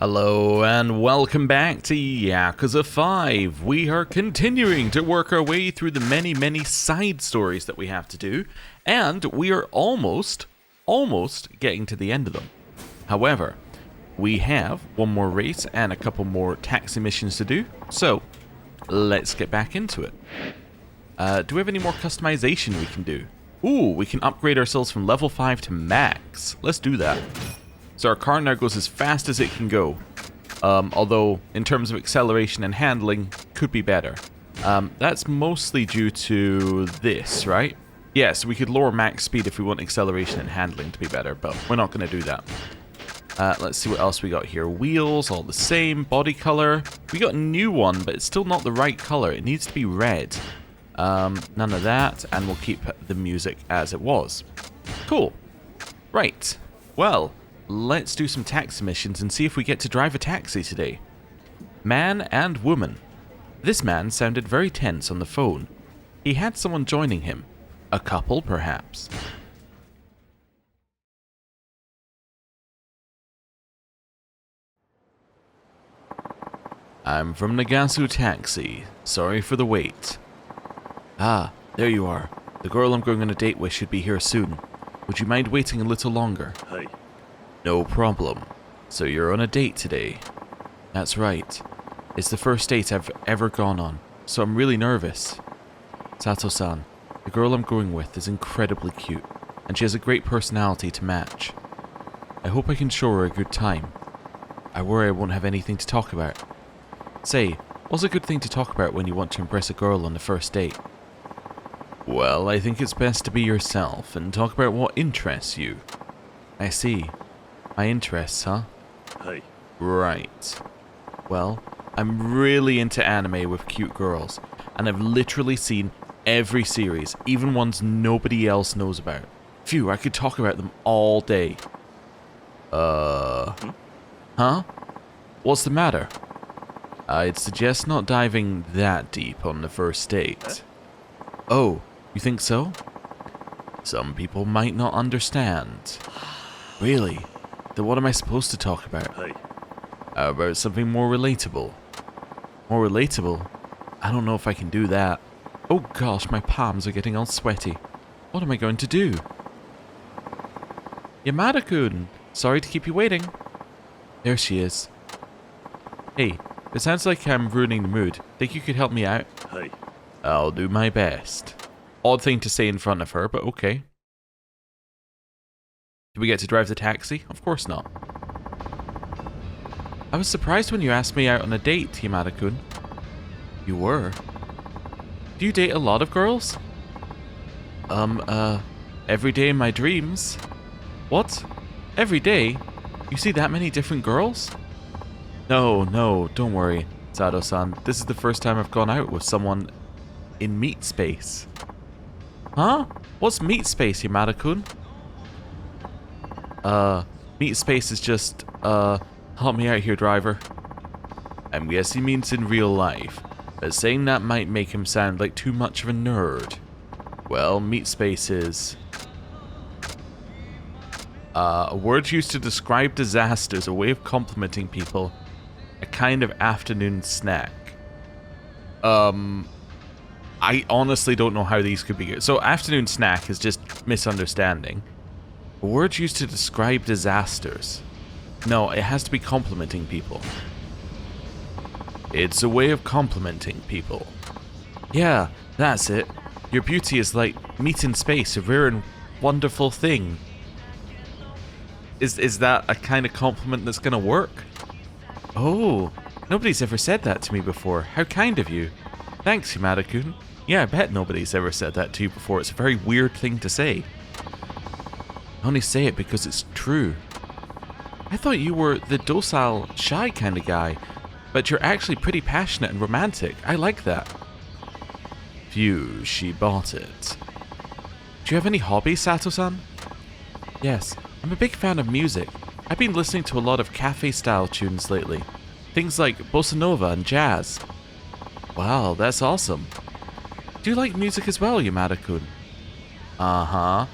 Hello and welcome back to Yakuza 5. We are continuing to work our way through the many side stories that we have to do, and we are almost getting to the end of them. However, we have one more race and a couple more taxi missions to do, so let's get back into it. Do we have any more customization we can do? Ooh, we can upgrade ourselves from level 5 to max. Let's do that. So our car now goes as fast as it can go, although in terms of acceleration and handling, could be better. That's mostly due to this, right? Yeah, so we could lower max speed if we want acceleration and handling to be better, but we're not going to do that. Let's see what else we got here. Wheels, all the same. Body color. We got a new one, but it's still not the right color. It needs to be red. None of that, and we'll keep the music as it was. Cool. Right. Well, let's do some taxi missions and see if we get to drive a taxi today. Man and woman. This man sounded very tense on the phone. He had someone joining him. A couple, perhaps. I'm from Nagasu Taxi. Sorry for the wait. Ah, there you are. The girl I'm going on a date with should be here soon. Would you mind waiting a little longer? Hey. No problem. So you're on a date today? That's right. It's the first date I've ever gone on, so I'm really nervous. Sato-san, the girl I'm going with is incredibly cute, and she has a great personality to match. I hope I can show her a good time. I worry I won't have anything to talk about. Say, what's a good thing to talk about when you want to impress a girl on the first date? Well, I think it's best to be yourself and talk about what interests you. I see. My interests, huh? Hey. Right. Well, I'm really into anime with cute girls, and I've literally seen every series, even ones nobody else knows about. Phew, I could talk about them all day. Huh? What's the matter? I'd suggest not diving that deep on the first date. Oh, you think so? Some people might not understand. Really? Then what am I supposed to talk about? Hey. How about something more relatable? More relatable? I don't know if I can do that. Oh gosh, my palms are getting all sweaty. What am I going to do? Yamada-kun! Sorry to keep you waiting. There she is. Hey, it sounds like I'm ruining the mood. Think you could help me out? Hey. I'll do my best. Odd thing to say in front of her, but okay. Do we get to drive the taxi? Of course not. I was surprised when you asked me out on a date, Yamada-kun. You were? Do you date a lot of girls? Every day in my dreams. What? Every day? You see that many different girls? No, don't worry, Sato-san. This is the first time I've gone out with someone in meat space. Huh? What's meat space, Yamada-kun? Meat space is just, help me out here, driver. I guess he means in real life, but saying that might make him sound like too much of a nerd. Well, meat space is a word used to describe disasters, a way of complimenting people, a kind of afternoon snack. I honestly don't know how these could be good. So afternoon snack is just misunderstanding. A word used to describe disasters. No, it has to be complimenting people. It's a way of complimenting people. Yeah, that's it. Your beauty is like meat in space, a rare and wonderful thing. Is that a kind of compliment that's gonna work? Oh, nobody's ever said that to me before. How kind of you. Thanks, Yamada-kun. Yeah, I bet nobody's ever said that to you before. It's a very weird thing to say. I only say it because it's true. I thought you were the docile, shy kind of guy, but you're actually pretty passionate and romantic. I like that. Phew, she bought it. Do you have any hobbies, Sato-san? Yes, I'm a big fan of music. I've been listening to a lot of cafe-style tunes lately. Things like bossa nova and jazz. Wow, that's awesome. Do you like music as well, Yamada-kun? Uh-huh.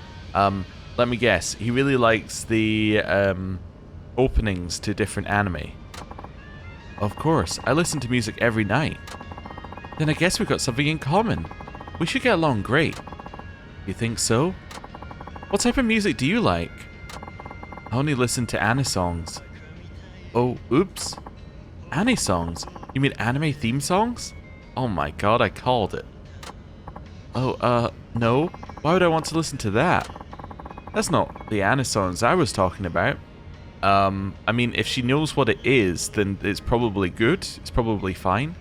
Let me guess. He really likes the openings to different anime. Of course, I listen to music every night. Then I guess we've got something in common. We should get along great. You think so? What type of music do you like? I only listen to anime songs. Oh, oops. Anime songs? You mean anime theme songs? Oh my god, I called it. Oh, no. Why would I want to listen to that? That's not the anime songs I was talking about. I mean, if she knows what it is, then it's probably good. It's probably fine.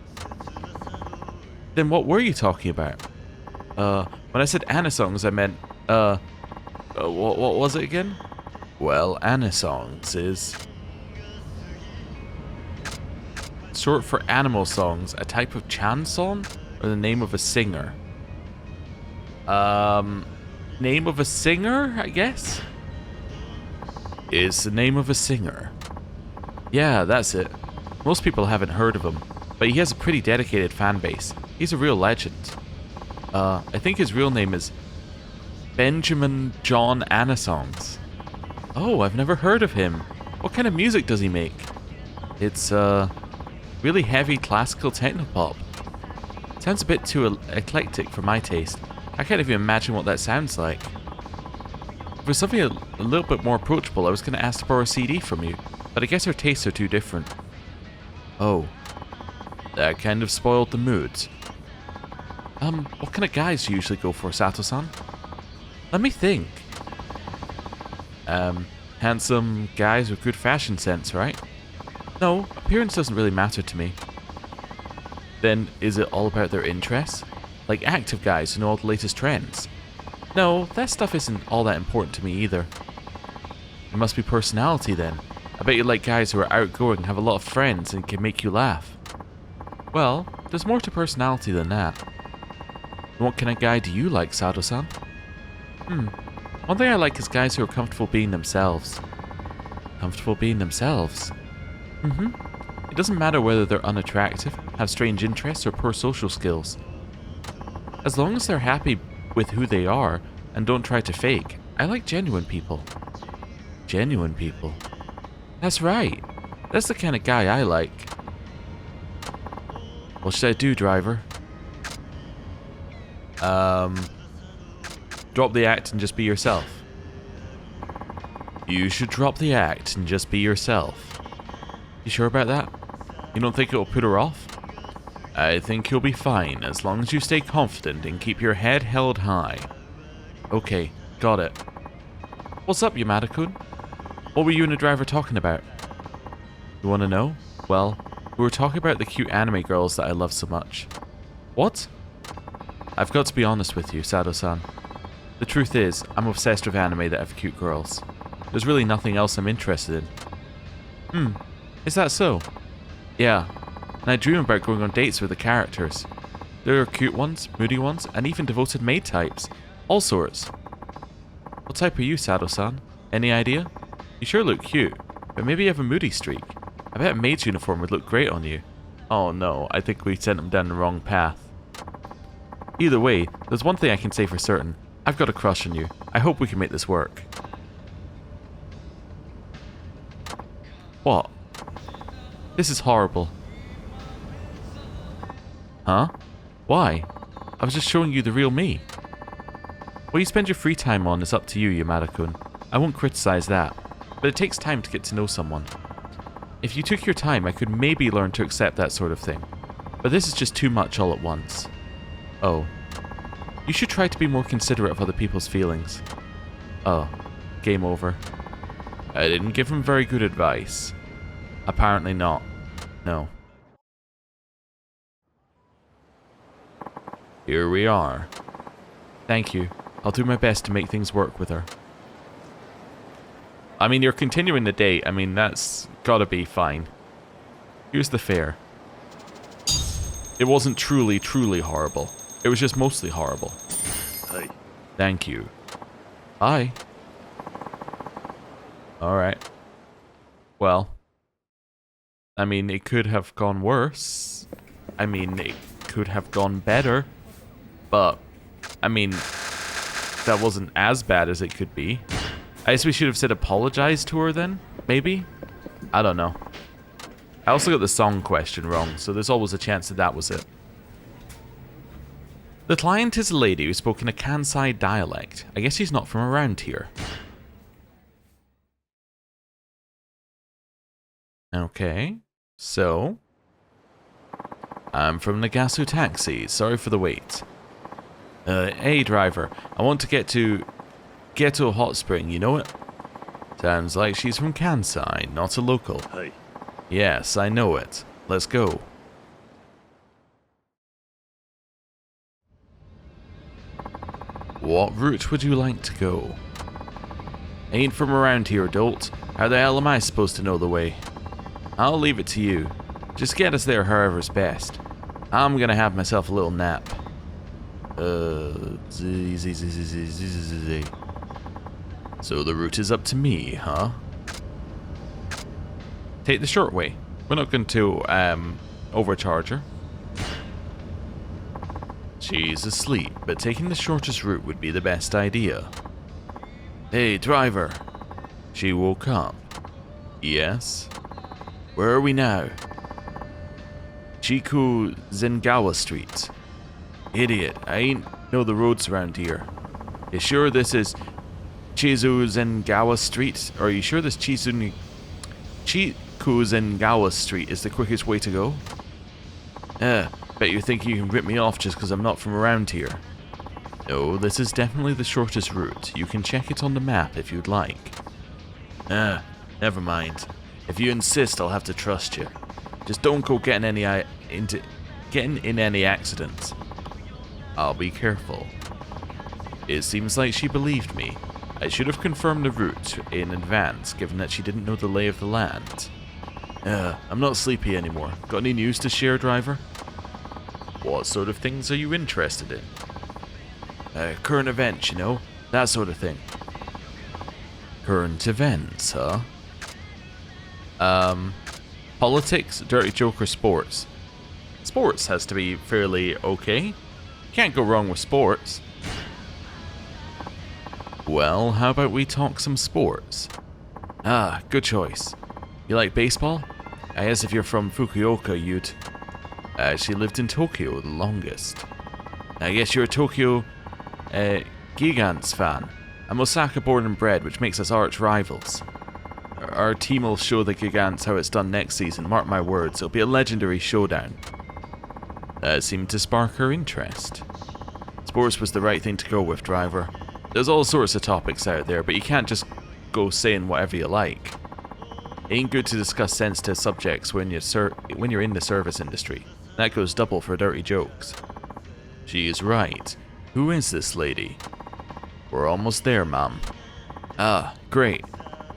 Then what were you talking about? When I said anime songs, I meant, what was it again? Well, anime songs is short for animal songs, a type of chanson, or the name of a singer. Name of a singer, I guess? Is the name of a singer. Yeah, that's it. Most people haven't heard of him, but he has a pretty dedicated fan base. He's a real legend. I think his real name is Benjamin John Anasongs. Oh, I've never heard of him. What kind of music does he make? It's, really heavy classical technopop. Sounds a bit too eclectic for my taste. I can't even imagine what that sounds like. If it was something a little bit more approachable, I was going to ask to borrow a CD from you, but I guess our tastes are too different. Oh, that kind of spoiled the mood. What kind of guys do you usually go for, Sato-san? Let me think. Handsome guys with good fashion sense, right? No, appearance doesn't really matter to me. Then, is it all about their interests? Like active guys who know all the latest trends? No, that stuff isn't all that important to me either. It must be personality then. I bet you like guys who are outgoing, have a lot of friends, and can make you laugh. Well, there's more to personality than that. What kind of guy do you like, Sato-san? One thing I like is guys who are comfortable being themselves. Comfortable being themselves? It doesn't matter whether they're unattractive, have strange interests, or poor social skills. As long as they're happy with who they are and don't try to fake, I like genuine people. Genuine people? That's right. That's the kind of guy I like. What should I do, driver? Drop the act and just be yourself. You should drop the act and just be yourself. You sure about that? You don't think it'll put her off? I think you'll be fine as long as you stay confident and keep your head held high. Okay, got it. What's up, Yamada-kun? What were you and the driver talking about? You want to know? Well, we were talking about the cute anime girls that I love so much. What? I've got to be honest with you, Sato-san. The truth is, I'm obsessed with anime that have cute girls. There's really nothing else I'm interested in. Is that so? Yeah, and I dream about going on dates with the characters. There are cute ones, moody ones, and even devoted maid types. All sorts. What type are you, Sato-san? Any idea? You sure look cute, but maybe you have a moody streak. I bet a maid's uniform would look great on you. Oh no, I think we sent him down the wrong path. Either way, there's one thing I can say for certain. I've got a crush on you. I hope we can make this work. What? This is horrible. Huh? Why? I was just showing you the real me. What you spend your free time on is up to you, Yamada-kun. I won't criticize that, but it takes time to get to know someone. If you took your time, I could maybe learn to accept that sort of thing. But this is just too much all at once. Oh. You should try to be more considerate of other people's feelings. Oh. Game over. I didn't give him very good advice. Apparently not. No. Here we are. Thank you. I'll do my best to make things work with her. I mean, you're continuing the date. I mean, that's gotta be fine. Here's the fare. It wasn't truly, truly horrible. It was just mostly horrible. Hi. Thank you. Hi. Alright. Well. I mean, it could have gone worse. I mean, it could have gone better. But, I mean, that wasn't as bad as it could be. I guess we should have said apologize to her then? Maybe? I don't know. I also got the song question wrong, so there's always a chance that that was it. The client is a lady who spoke in a Kansai dialect. I guess she's not from around here. Okay, so... I'm from Nagasu Taxi. Sorry for the wait. Hey driver, I want to get to Ghetto Hot Spring, you know it? Sounds like she's from Kansai, not a local. Hey. Yes, I know it. Let's go. What route would you like to go? Ain't from around here, dolt. How the hell am I supposed to know the way? I'll leave it to you. Just get us there however's best. I'm gonna have myself a little nap. So the route is up to me, huh? Take the short way. We're not going to, overcharge her. She's asleep, but taking the shortest route would be the best idea. Hey, driver. She woke up. Yes? Where are we now? Chiku Zengawa Street. Idiot, I ain't know the roads around here. You sure this is Chizu Zengawa Street? Or are you sure this Chiku Zengawa Street is the quickest way to go? Bet you think you can rip me off just because I'm not from around here. No, this is definitely the shortest route. You can check it on the map if you'd like. Never mind. If you insist, I'll have to trust you. Just don't go getting in any accidents. I'll be careful. It seems like she believed me. I should have confirmed the route in advance, given that she didn't know the lay of the land. I'm not sleepy anymore. Got any news to share, driver? What sort of things are you interested in? Current events, you know? That sort of thing. Current events, huh? Politics, dirty joke, or sports? Sports has to be fairly okay. Can't go wrong with sports. Well, how about we talk some sports? Good choice. You like baseball? I guess if you're from Fukuoka, you'd... I actually lived in Tokyo the longest. I guess you're a Tokyo Gigants fan. I'm Osaka born and bred, which makes us arch rivals. Our team will show the Gigants how it's done next season, mark my words, it'll be a legendary showdown. That seemed to spark her interest. Sports was the right thing to go with, driver. There's all sorts of topics out there, but you can't just go saying whatever you like. Ain't good to discuss sensitive subjects when you're in the service industry. That goes double for dirty jokes. She is right. Who is this lady? We're almost there, ma'am. Great.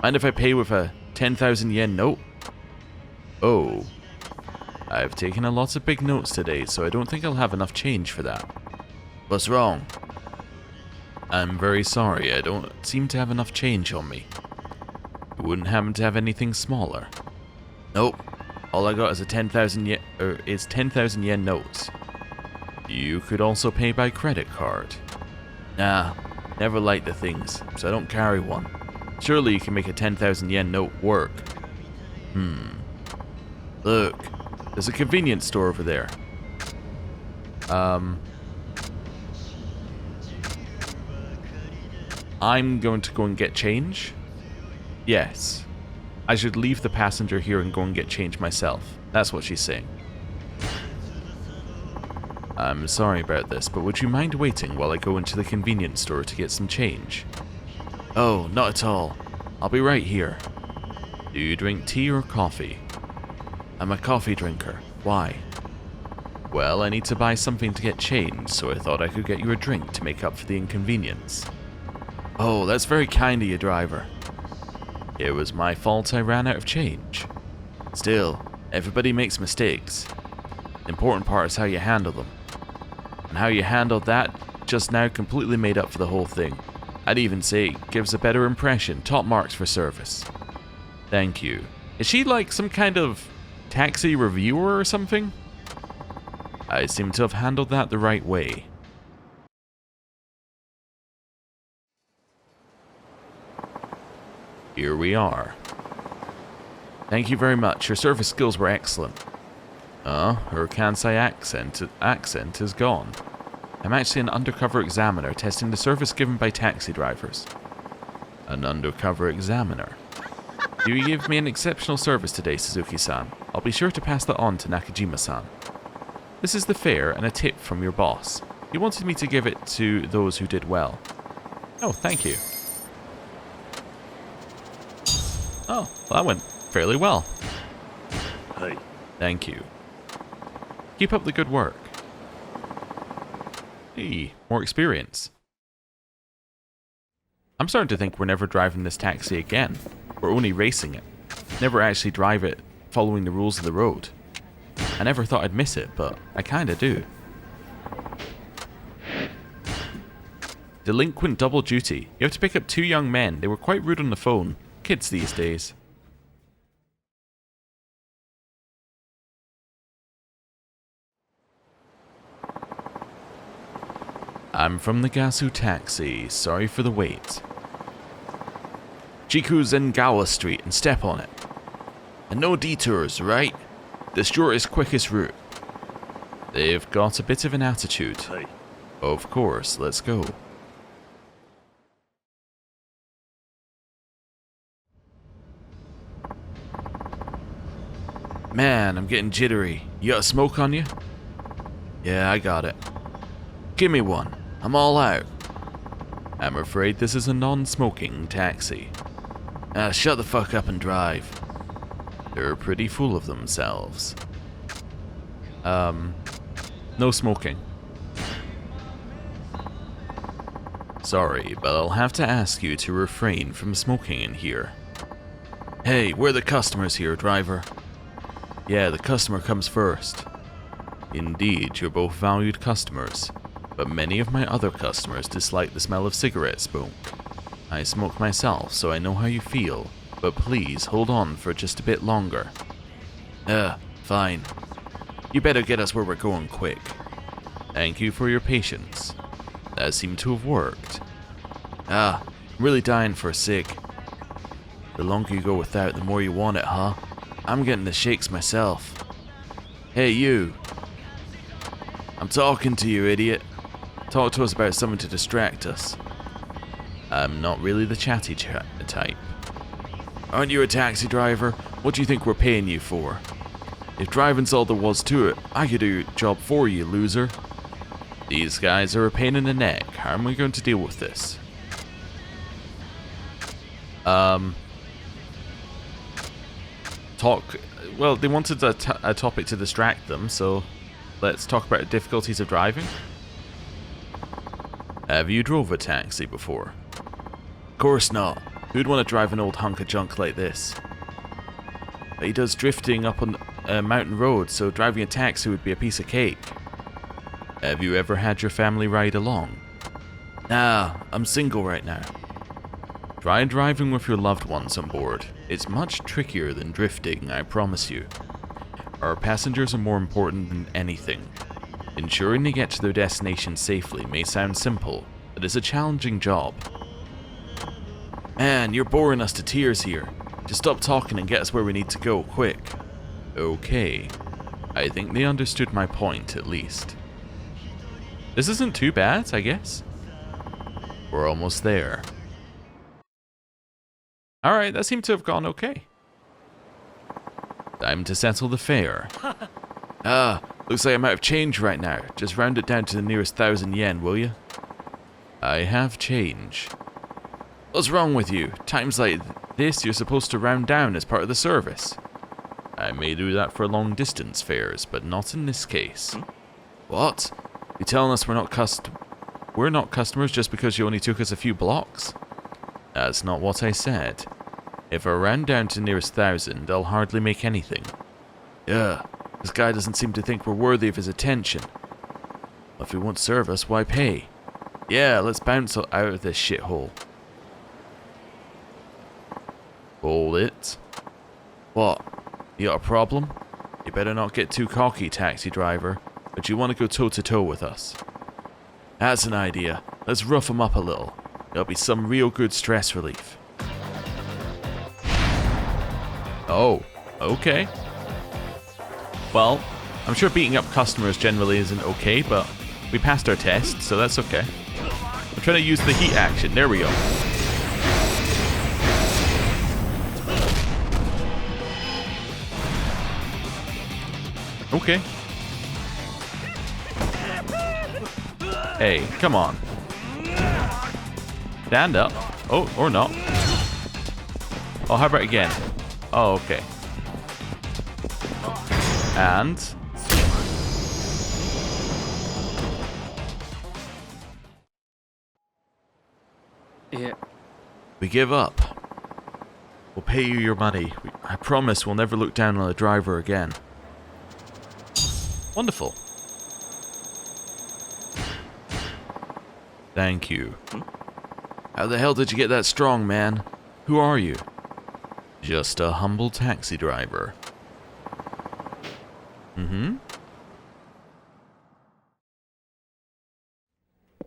Mind if I pay with a 10,000 yen note? Oh. I've taken a lot of big notes today, so I don't think I'll have enough change for that. What's wrong? I'm very sorry, I don't seem to have enough change on me. You wouldn't happen to have anything smaller? Nope. All I got is a 10,000 yen notes. You could also pay by credit card. Nah, never liked the things, so I don't carry one. Surely you can make a 10,000 yen note work. Look, there's a convenience store over there. I'm going to go and get change? Yes. I should leave the passenger here and go and get change myself. That's what she's saying. I'm sorry about this, but would you mind waiting while I go into the convenience store to get some change? Oh, not at all. I'll be right here. Do you drink tea or coffee? I'm a coffee drinker. Why? Well, I need to buy something to get change, so I thought I could get you a drink to make up for the inconvenience. Oh, that's very kind of you, driver. It was my fault I ran out of change. Still, everybody makes mistakes. The important part is how you handle them. And how you handled that just now completely made up for the whole thing. I'd even say it gives a better impression. Top marks for service. Thank you. Is she like some kind of taxi reviewer or something? I seem to have handled that the right way. Here we are. Thank you very much. Your service skills were excellent. Her Kansai accent is gone. I'm actually an undercover examiner testing the service given by taxi drivers. An undercover examiner? You gave me an exceptional service today, Suzuki-san. I'll be sure to pass that on to Nakajima-san. This is the fare and a tip from your boss. He wanted me to give it to those who did well. Oh, thank you. Oh, well, that went fairly well. Hey. Thank you. Keep up the good work. Hey, more experience. I'm starting to think we're never driving this taxi again. We're only racing it. Never actually drive it following the rules of the road. I never thought I'd miss it, but I kinda do. Delinquent double duty. You have to pick up 2 young men. They were quite rude on the phone. Kids these days. I'm from the Gasu Taxi. Sorry for the wait. Chikuzengawa Street and step on it. And no detours, right? The shortest, quickest route. They've got a bit of an attitude. Hey. Of course, let's go. Man, I'm getting jittery. You got a smoke on you? Yeah, I got it. Give me one. I'm all out. I'm afraid this is a non-smoking taxi. Shut the fuck up and drive. They're pretty full of themselves. No smoking. Sorry, but I'll have to ask you to refrain from smoking in here. Hey, we're the customers here, driver. Yeah, the customer comes first. Indeed, you're both valued customers, but many of my other customers dislike the smell of cigarette smoke. I smoke myself, so I know how you feel, but please hold on for just a bit longer. Fine. You better get us where we're going quick. Thank you for your patience. That seemed to have worked. I'm really dying for a cig. The longer you go without, the more you want it, huh? I'm getting the shakes myself. Hey, you. I'm talking to you, idiot. Talk to us about something to distract us. I'm not really the chatty type. Aren't you a taxi driver? What do you think we're paying you for? If driving's all there was to it, I could do your job for you, loser. These guys are a pain in the neck. How am we going to deal with this? Well, they wanted a topic to distract them, so let's talk about the difficulties of driving. Have you drove a taxi before? Of course not. Who'd want to drive an old hunk of junk like this? But he does drifting up on a mountain road, so driving a taxi would be a piece of cake. Have you ever had your family ride along? Nah, I'm single right now. Try driving with your loved ones on board. It's much trickier than drifting, I promise you. Our passengers are more important than anything. Ensuring they get to their destination safely may sound simple, but it's a challenging job. Man, you're boring us to tears here. Just stop talking and get us where we need to go, quick. Okay. I think they understood my point, at least. This isn't too bad, I guess. We're almost there. Alright, that seemed to have gone okay. Time to settle the fare. Looks like I'm out of change right now. Just round it down to the nearest 1,000 yen, will you? I have change. What's wrong with you? Times like this, you're supposed to round down as part of the service. I may do that for long distance fares, but not in this case. What? You telling us we're not customers just because you only took us a few blocks? That's not what I said. If I round down to nearest 1,000, I'll hardly make anything. This guy doesn't seem to think we're worthy of his attention. If he won't serve us, why pay? Yeah, let's bounce out of this shithole. Hold it. What? You got a problem? You better not get too cocky, taxi driver, but you want to go toe-to-toe with us. That's an idea. Let's rough him up a little. It'll be some real good stress relief. Oh, Okay. Well, I'm sure beating up customers generally isn't okay, but we passed our test, so that's okay. I'm trying to use the heat action. There we go. Okay. Hey, come on. Stand up. Oh, or not. Oh, how about again? Oh, okay. And... Yeah. we give up. We'll pay you your money. I promise we'll never look down on a driver again. Wonderful. Thank you. How the hell did you get that strong, man? Who are you? Just a humble taxi driver.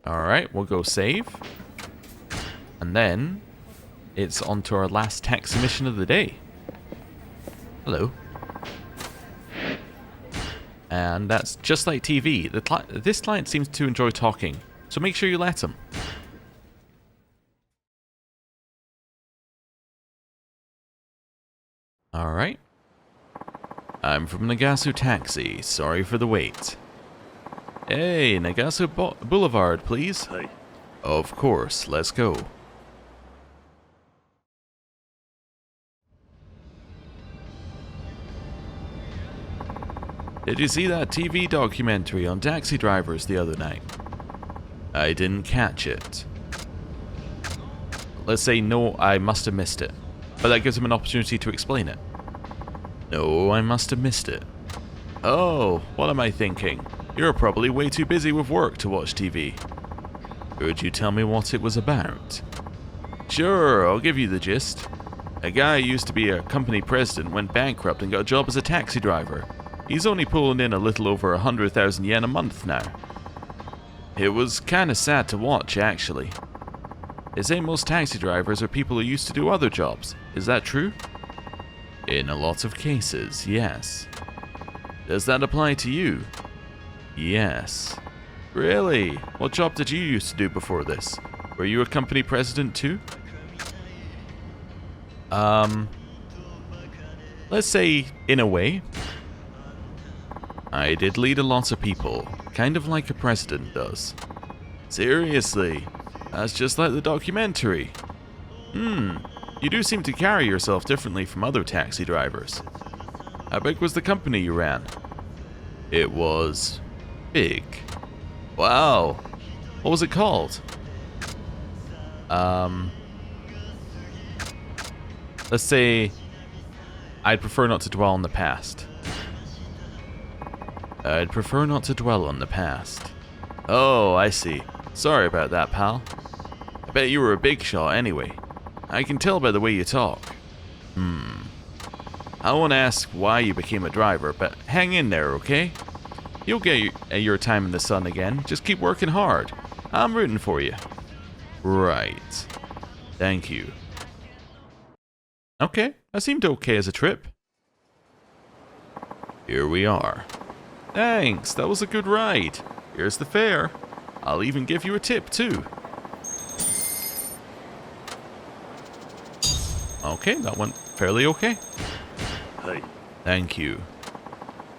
Alright, we'll go save. And then, it's on to our last taxi mission of the day. Hello. And that's just like TV. This client seems to enjoy talking, so make sure you let him. Alright. I'm from Nagasu Taxi. Sorry for the wait. Hey, Nagasu Boulevard, please. Hi. Of course, let's go. Did you see that TV documentary on taxi drivers the other night? I didn't catch it. Let's say no, I must have missed it. But that gives him an opportunity to explain it. No, I must have missed it. Oh, what am I thinking? You're probably way too busy with work to watch TV. Could you tell me what it was about? Sure, I'll give you the gist. A guy who used to be a company president went bankrupt and got a job as a taxi driver. He's only pulling in a little over 100,000 yen a month now. It was kinda sad to watch, actually. They say most taxi drivers are people who used to do other jobs. Is that true? In a lot of cases, yes. Does that apply to you? Yes. Really? What job did you used to do before this? Were you a company president too? Let's say, in a way. I did lead a lot of people, kind of like a president does. Seriously? That's just like the documentary. You do seem to carry yourself differently from other taxi drivers. How big was the company you ran? It was... big. Wow. What was it called? Let's say... I'd prefer not to dwell on the past. I'd prefer not to dwell on the past. Oh, I see. Sorry about that, pal. I bet you were a big shot anyway. I can tell by the way you talk. I won't ask why you became a driver, but hang in there, okay? You'll get your time in the sun again. Just keep working hard. I'm rooting for you. Right. Thank you. Okay, that seemed okay as a trip. Here we are. Thanks, that was a good ride. Here's the fare. I'll even give you a tip, too. Okay, that went fairly okay. Hi. Thank you.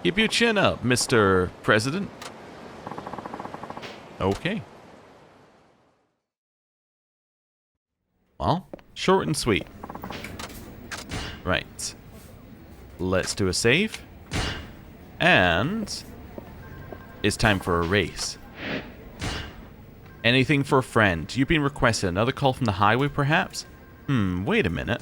Keep your chin up, Mr. President. Okay. Well, short and sweet. Right. Let's do a save. And... it's time for a race. Anything for a friend. You've been requested. Another call from the highway, perhaps? Wait a minute.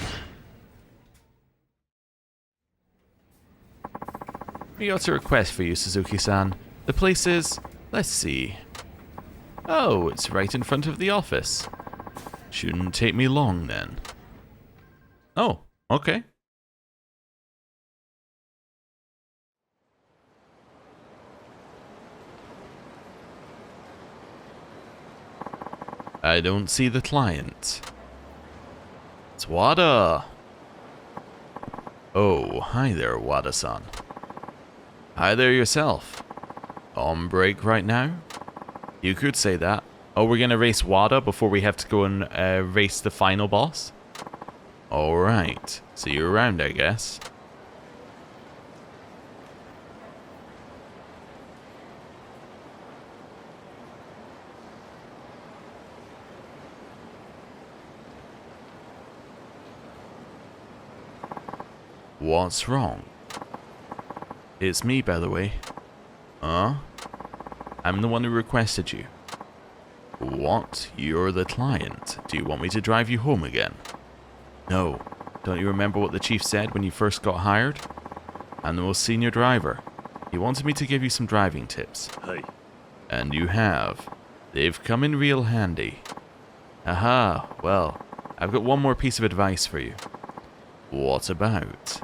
We got a request for you, Suzuki-san. The place is... let's see. Oh, it's right in front of the office. Shouldn't take me long, then. Oh, okay. I don't see the client. Twada! Oh, hi there, Wada-san. Hi there yourself. On break right now? You could say that. Oh, we're gonna race Wada before we have to go and race the final boss? Alright. See you around, I guess. What's wrong? It's me, by the way. Huh? I'm the one who requested you. What? You're the client. Do you want me to drive you home again? No. Don't you remember what the chief said when you first got hired? I'm the most senior driver. He wanted me to give you some driving tips. Hi. And you have. They've come in real handy. Aha, well, I've got one more piece of advice for you. What about?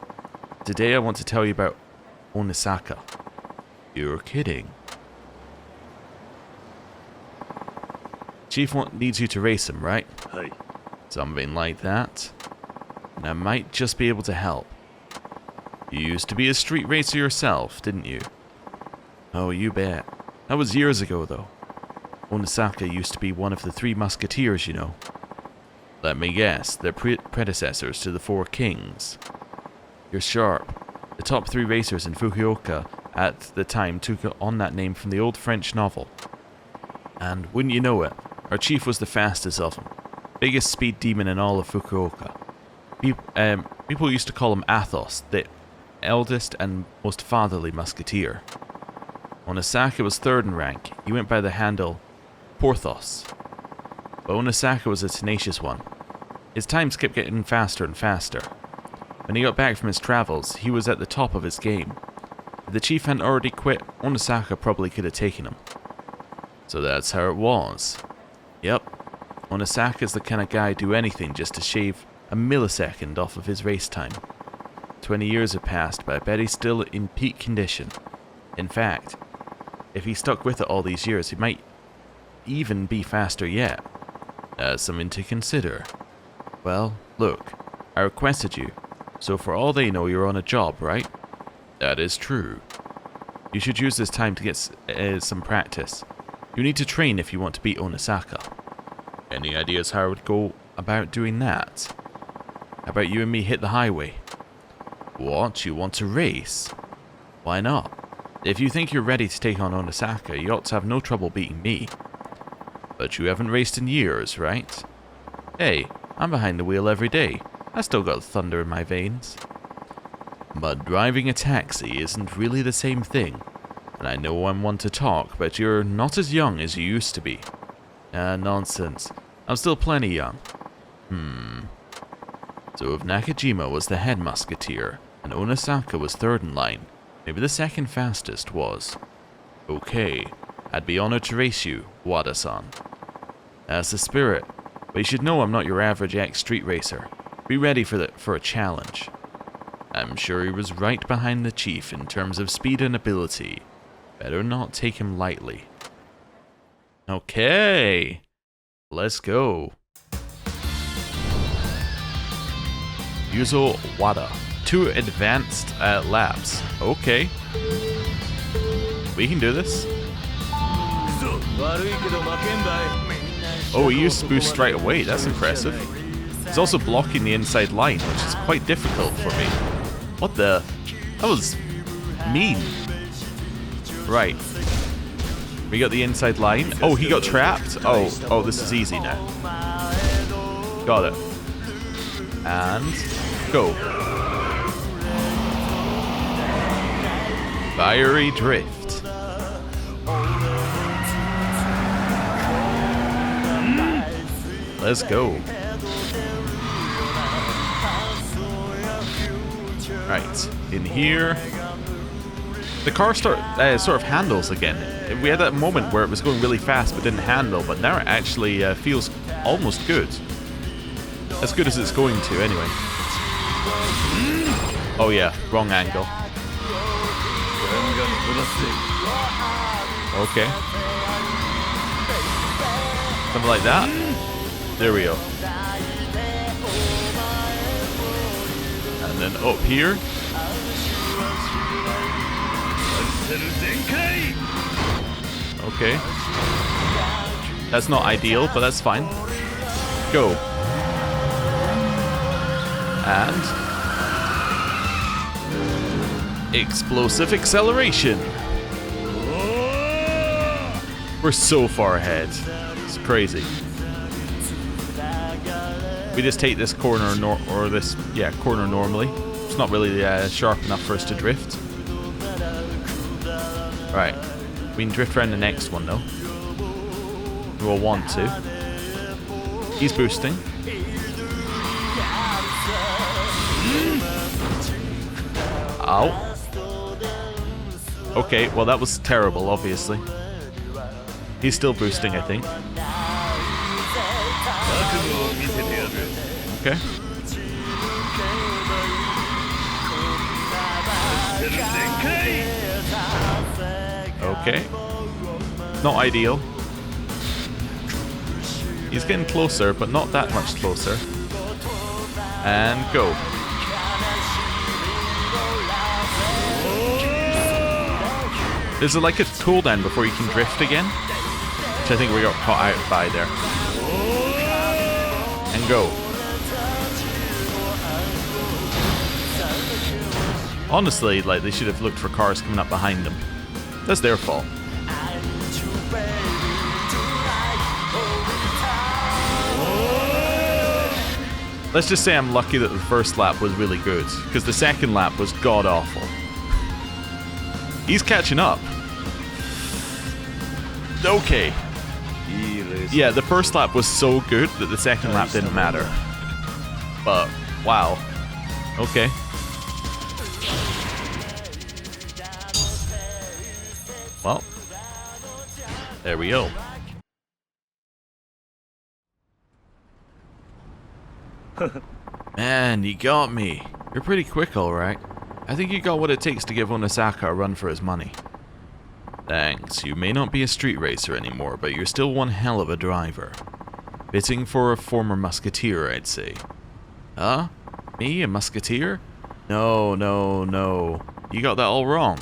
Today I want to tell you about Onisaka. You're kidding. Chief needs you to race him, right? Hi. Something like that. And I might just be able to help. You used to be a street racer yourself, didn't you? Oh, you bet. That was years ago, though. Onisaka used to be one of the Three Musketeers, you know. Let me guess, they're predecessors to the Four Kings. You're sharp. The top 3 racers in Fukuoka at the time took on that name from the old French novel. And wouldn't you know it, our chief was the fastest of them. Biggest speed demon in all of Fukuoka. People used to call him Athos, the eldest and most fatherly musketeer. Onisaka was 3rd in rank. He went by the handle Porthos. But Onisaka was a tenacious one. His times kept getting faster and faster. When he got back from his travels, he was at the top of his game. If the chief hadn't already quit, Onisaka probably could have taken him. So that's how it was. Yep, Onisaka's the kind of guy who'd do anything just to shave a millisecond off of his race time. 20 years have passed, but I bet he's still in peak condition. In fact, if he stuck with it all these years, he might even be faster yet. That's something to consider. Well, look, I requested you, so for all they know you're on a job, right? That is true. You should use this time to get some practice. You need to train if you want to beat Onisaka. Any ideas how I would go about doing that? How about you and me hit the highway? What? You want to race? Why not? If you think you're ready to take on Onisaka, you ought to have no trouble beating me. But you haven't raced in years, right? Hey, I'm behind the wheel every day. I still got thunder in my veins. But driving a taxi isn't really the same thing. And I know I'm one to talk, but you're not as young as you used to be. Nonsense. I'm still plenty young. So if Nakajima was the head musketeer, and Onisaka was 3rd in line, maybe the 2nd fastest was. Okay, I'd be honored to race you, Wada-san. That's the spirit, but you should know I'm not your average ex-street racer. Be ready for a challenge. I'm sure he was right behind the chief in terms of speed and ability. Better not take him lightly. Okay, let's go. Yuzo Wada. 2 advanced laps. Okay. We can do this. Oh, he used to boost right away. That's impressive. He's also blocking the inside line, which is quite difficult for me. What the? That was mean. Right. We got the inside line. Oh, he got trapped. Oh, this is easy now. Got it. And go. Fiery drift. Let's go. Right, in here. The car sort of handles again. We had that moment where it was going really fast but didn't handle, but now it actually feels almost good. As good as it's going to, anyway. Oh yeah, wrong angle. Okay. Something like that. There we go. And then up here. Okay. That's not ideal, but that's fine. Go. And explosive acceleration. We're so far ahead. It's crazy. We just take this corner corner normally. It's not really sharp enough for us to drift. Right. We can drift around the next one though. We'll want to. He's boosting. Ow. Okay, well that was terrible, obviously. He's still boosting, I think. Okay. Okay. Not ideal. He's getting closer, but not that much closer. And go. There's like a cooldown before you can drift again, which I think we got caught out by there. And go. Honestly, like, they should have looked for cars coming up behind them. That's their fault. Let's just say I'm lucky that the first lap was really good, because the second lap was god-awful. He's catching up. Okay. Yeah, the first lap was so good that the second lap didn't matter. But, wow. Okay. Well, there we go. Man, you got me. You're pretty quick, alright. I think you got what it takes to give Onisaka a run for his money. Thanks. You may not be a street racer anymore, but you're still one hell of a driver. Fitting for a former musketeer, I'd say. Huh? Me, a musketeer? No. You got that all wrong.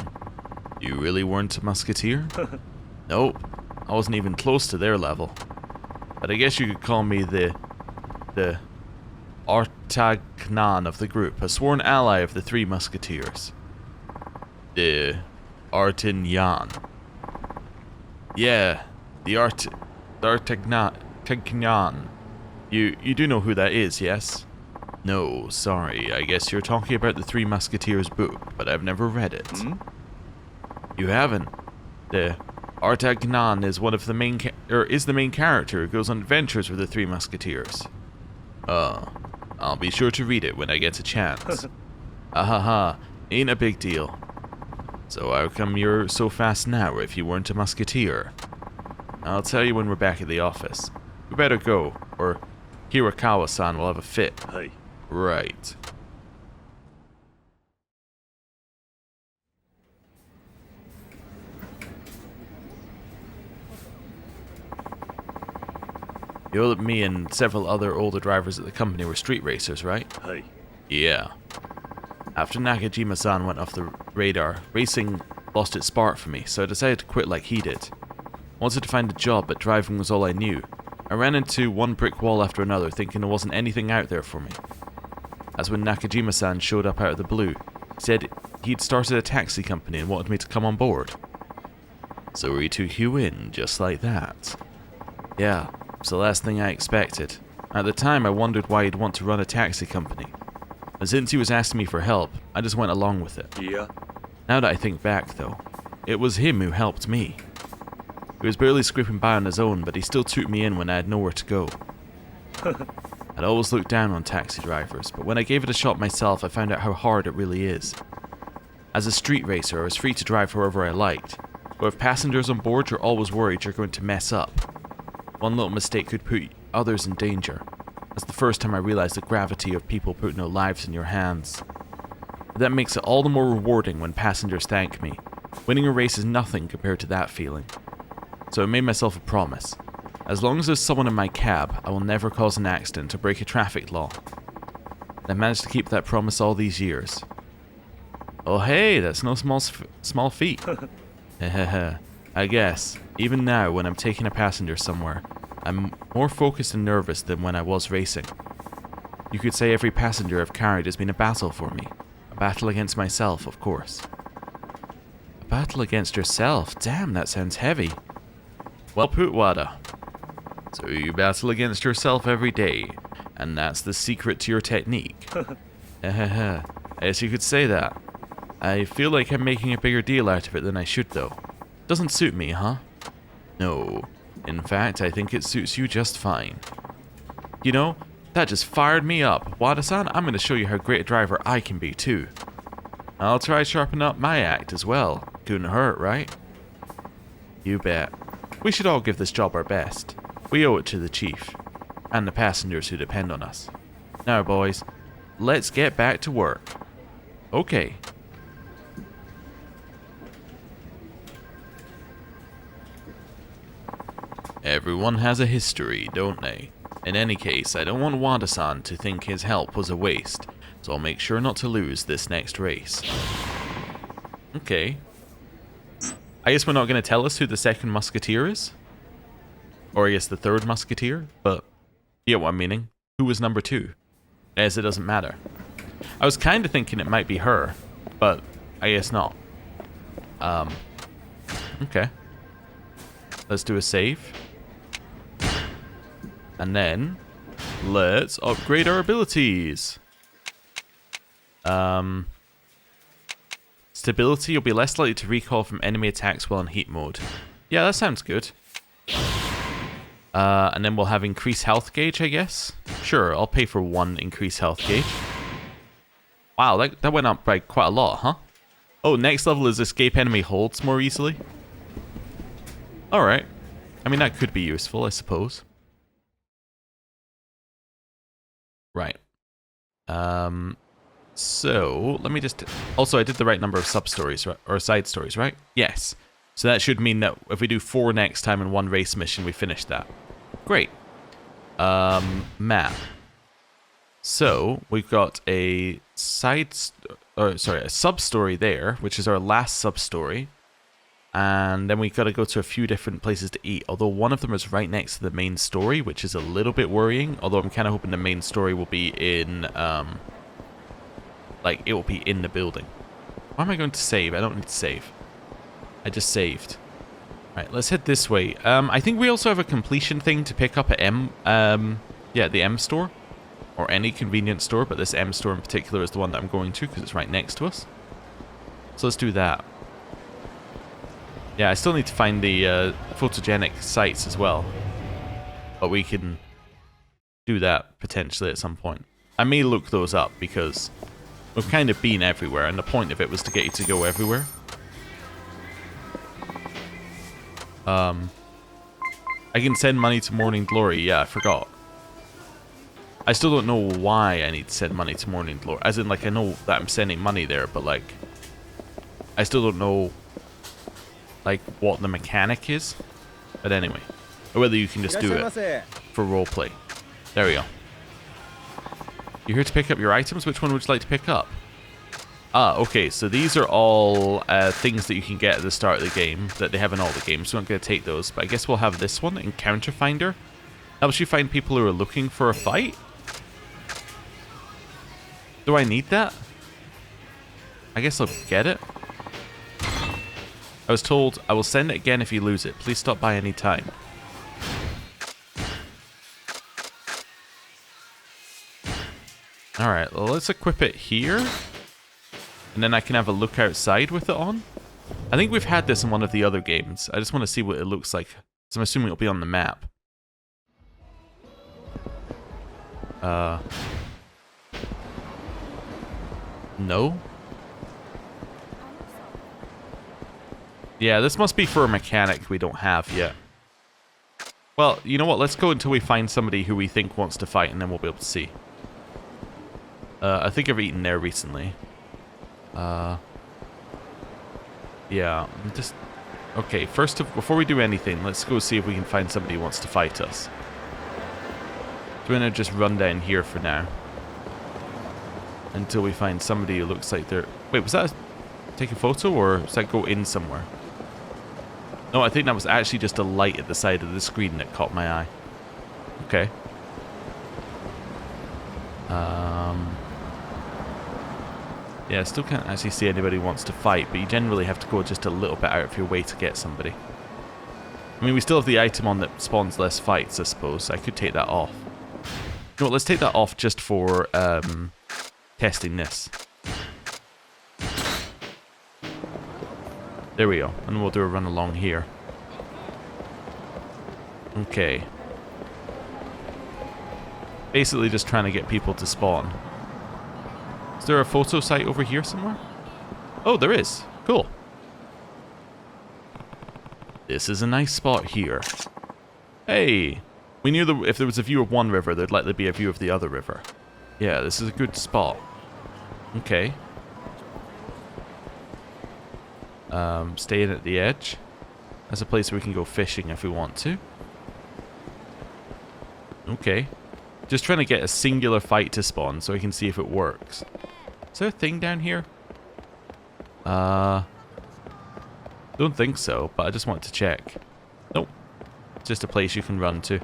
You really weren't a musketeer? Nope. I wasn't even close to their level. But I guess you could call me the Artagnan of the group, a sworn ally of the three musketeers. The Artignan. Yeah, the Artagnan. You do know who that is, yes? No, sorry, I guess you're talking about the Three Musketeers book, but I've never read it. You haven't? The Artagnan is one of the main is the main character who goes on adventures with the Three Musketeers. I'll be sure to read it when I get a chance. Ahaha, ain't a big deal. So how come you're so fast now if you weren't a musketeer? I'll tell you when we're back at the office. We better go, or Hirakawa-san will have a fit. Hey. Right. You know that me and several other older drivers at the company were street racers, right? Hey. Yeah. After Nakajima-san went off the radar, racing lost its spark for me, so I decided to quit like he did. Wanted to find a job, but driving was all I knew. I ran into one brick wall after another, thinking there wasn't anything out there for me. That's when Nakajima-san showed up out of the blue. He said he'd started a taxi company and wanted me to come on board. So he took you in, just like that. Yeah, it's the last thing I expected. At the time, I wondered why he'd want to run a taxi company. And since he was asking me for help, I just went along with it. Yeah. Now that I think back, though, it was him who helped me. He was barely scraping by on his own, but he still took me in when I had nowhere to go. I'd always looked down on taxi drivers, but when I gave it a shot myself, I found out how hard it really is. As a street racer, I was free to drive wherever I liked, but with passengers on board, you're always worried you're going to mess up. One little mistake could put others in danger. That's the first time I realized the gravity of people putting their lives in your hands. But that makes it all the more rewarding when passengers thank me. Winning a race is nothing compared to that feeling. So I made myself a promise. As long as there's someone in my cab, I will never cause an accident or break a traffic law. I managed to keep that promise all these years. Oh hey, that's no small feat. Hehehe. I guess, even now when I'm taking a passenger somewhere, I'm more focused and nervous than when I was racing. You could say every passenger I've carried has been a battle for me. A battle against myself, of course. A battle against yourself? Damn, that sounds heavy. Well put, Wada. So you battle against yourself every day, and that's the secret to your technique. Hehehe. Yes, you could say that. I feel like I'm making a bigger deal out of it than I should, though. Doesn't suit me, huh? No. In fact, I think it suits you just fine. You know, that just fired me up. Wada-san, I'm going to show you how great a driver I can be, too. I'll try sharpening up my act as well. Couldn't hurt, right? You bet. We should all give this job our best. We owe it to the chief. And the passengers who depend on us. Now, boys, let's get back to work. Okay. Everyone has a history, don't they? In any case, I don't want Wada-san to think his help was a waste, so I'll make sure not to lose this next race. Okay. I guess we're not going to tell us who the second musketeer is? Or I guess the third musketeer, but you get what I'm meaning. Who was number 2? As it doesn't matter. I was kind of thinking it might be her, but I guess not. Okay. Let's do a save. And then, let's upgrade our abilities. Stability, you'll be less likely to recoil from enemy attacks while in heat mode. Yeah, that sounds good. And then we'll have increased health gauge, I guess. Sure, I'll pay for 1 increased health gauge. Wow, that went up by quite a lot, huh? Oh, next level is escape enemy holds more easily. Alright. I mean, that could be useful, I suppose. Right. So, let me just... Also, I did the right number of sub-stories, right? Or side stories, right? Yes. So that should mean that if we do 4 next time in 1 race mission, we finish that. Great. Map. So, we've got a a sub-story there, which is our last sub-story. And then we've got to go to a few different places to eat, although one of them is right next to the main story, which is a little bit worrying, although I'm kind of hoping the main story will be in, like, it will be in the building. Why am I going to save? I don't need to save. I just saved. Alright, let's head this way. I think we also have a completion thing to pick up at the M store. Or any convenience store, but this M store in particular is the one that I'm going to, because it's right next to us. So let's do that. Yeah, I still need to find the photogenic sites as well. But we can do that potentially at some point. I may look those up because we've kind of been everywhere, and the point of it was to get you to go everywhere. I can send money to Morning Glory. Yeah, I forgot. I still don't know why I need to send money to Morning Glory. As in, like, I know that I'm sending money there, but, like, I still don't know, like, what the mechanic is. But anyway, or whether you can just do it for roleplay. There we go. You're here to pick up your items? Which one would you like to pick up? Ah, okay, so these are all things that you can get at the start of the game that they have in all the games. So I'm not going to take those, but I guess we'll have this one, Encounter Finder. Helps you find people who are looking for a fight? Do I need that? I guess I'll get it. I was told, I will send it again if you lose it. Please stop by any time. Alright, well, let's equip it here. And then I can have a look outside with it on. I think we've had this in one of the other games. I just want to see what it looks like. So I'm assuming it'll be on the map. No? Yeah, this must be for a mechanic we don't have yet. Well, you know what? Let's go until we find somebody who we think wants to fight, and then we'll be able to see. I think I've eaten there recently. Yeah, just... Okay, before we do anything, let's go see if we can find somebody who wants to fight us. So we're going to just run down here for now. until we find somebody who looks like they're... Wait, was that take a photo or does that go in somewhere? No, I think that was actually just a light at the side of the screen that caught my eye. Okay. Yeah, I still can't actually see anybody who wants to fight, but you generally have to go just a little bit out of your way to get somebody. I mean, we still have the item on that spawns less fights, I suppose. I could take that off. No, let's take that off just for testing this. There we go. And we'll do a run along here. Okay. Basically just trying to get people to spawn. Is there a photo site over here somewhere? Oh, there is. Cool. This is a nice spot here. Hey! We knew that if there was a view of one river, there'd likely be a view of the other river. Yeah, this is a good spot. Okay. Staying at the edge. That's a place where we can go fishing if we want to. Okay. Just trying to get a singular fight to spawn so I can see if it works. Is there a thing down here? Don't think so, but I just want to check. Nope. Just a place you can run to.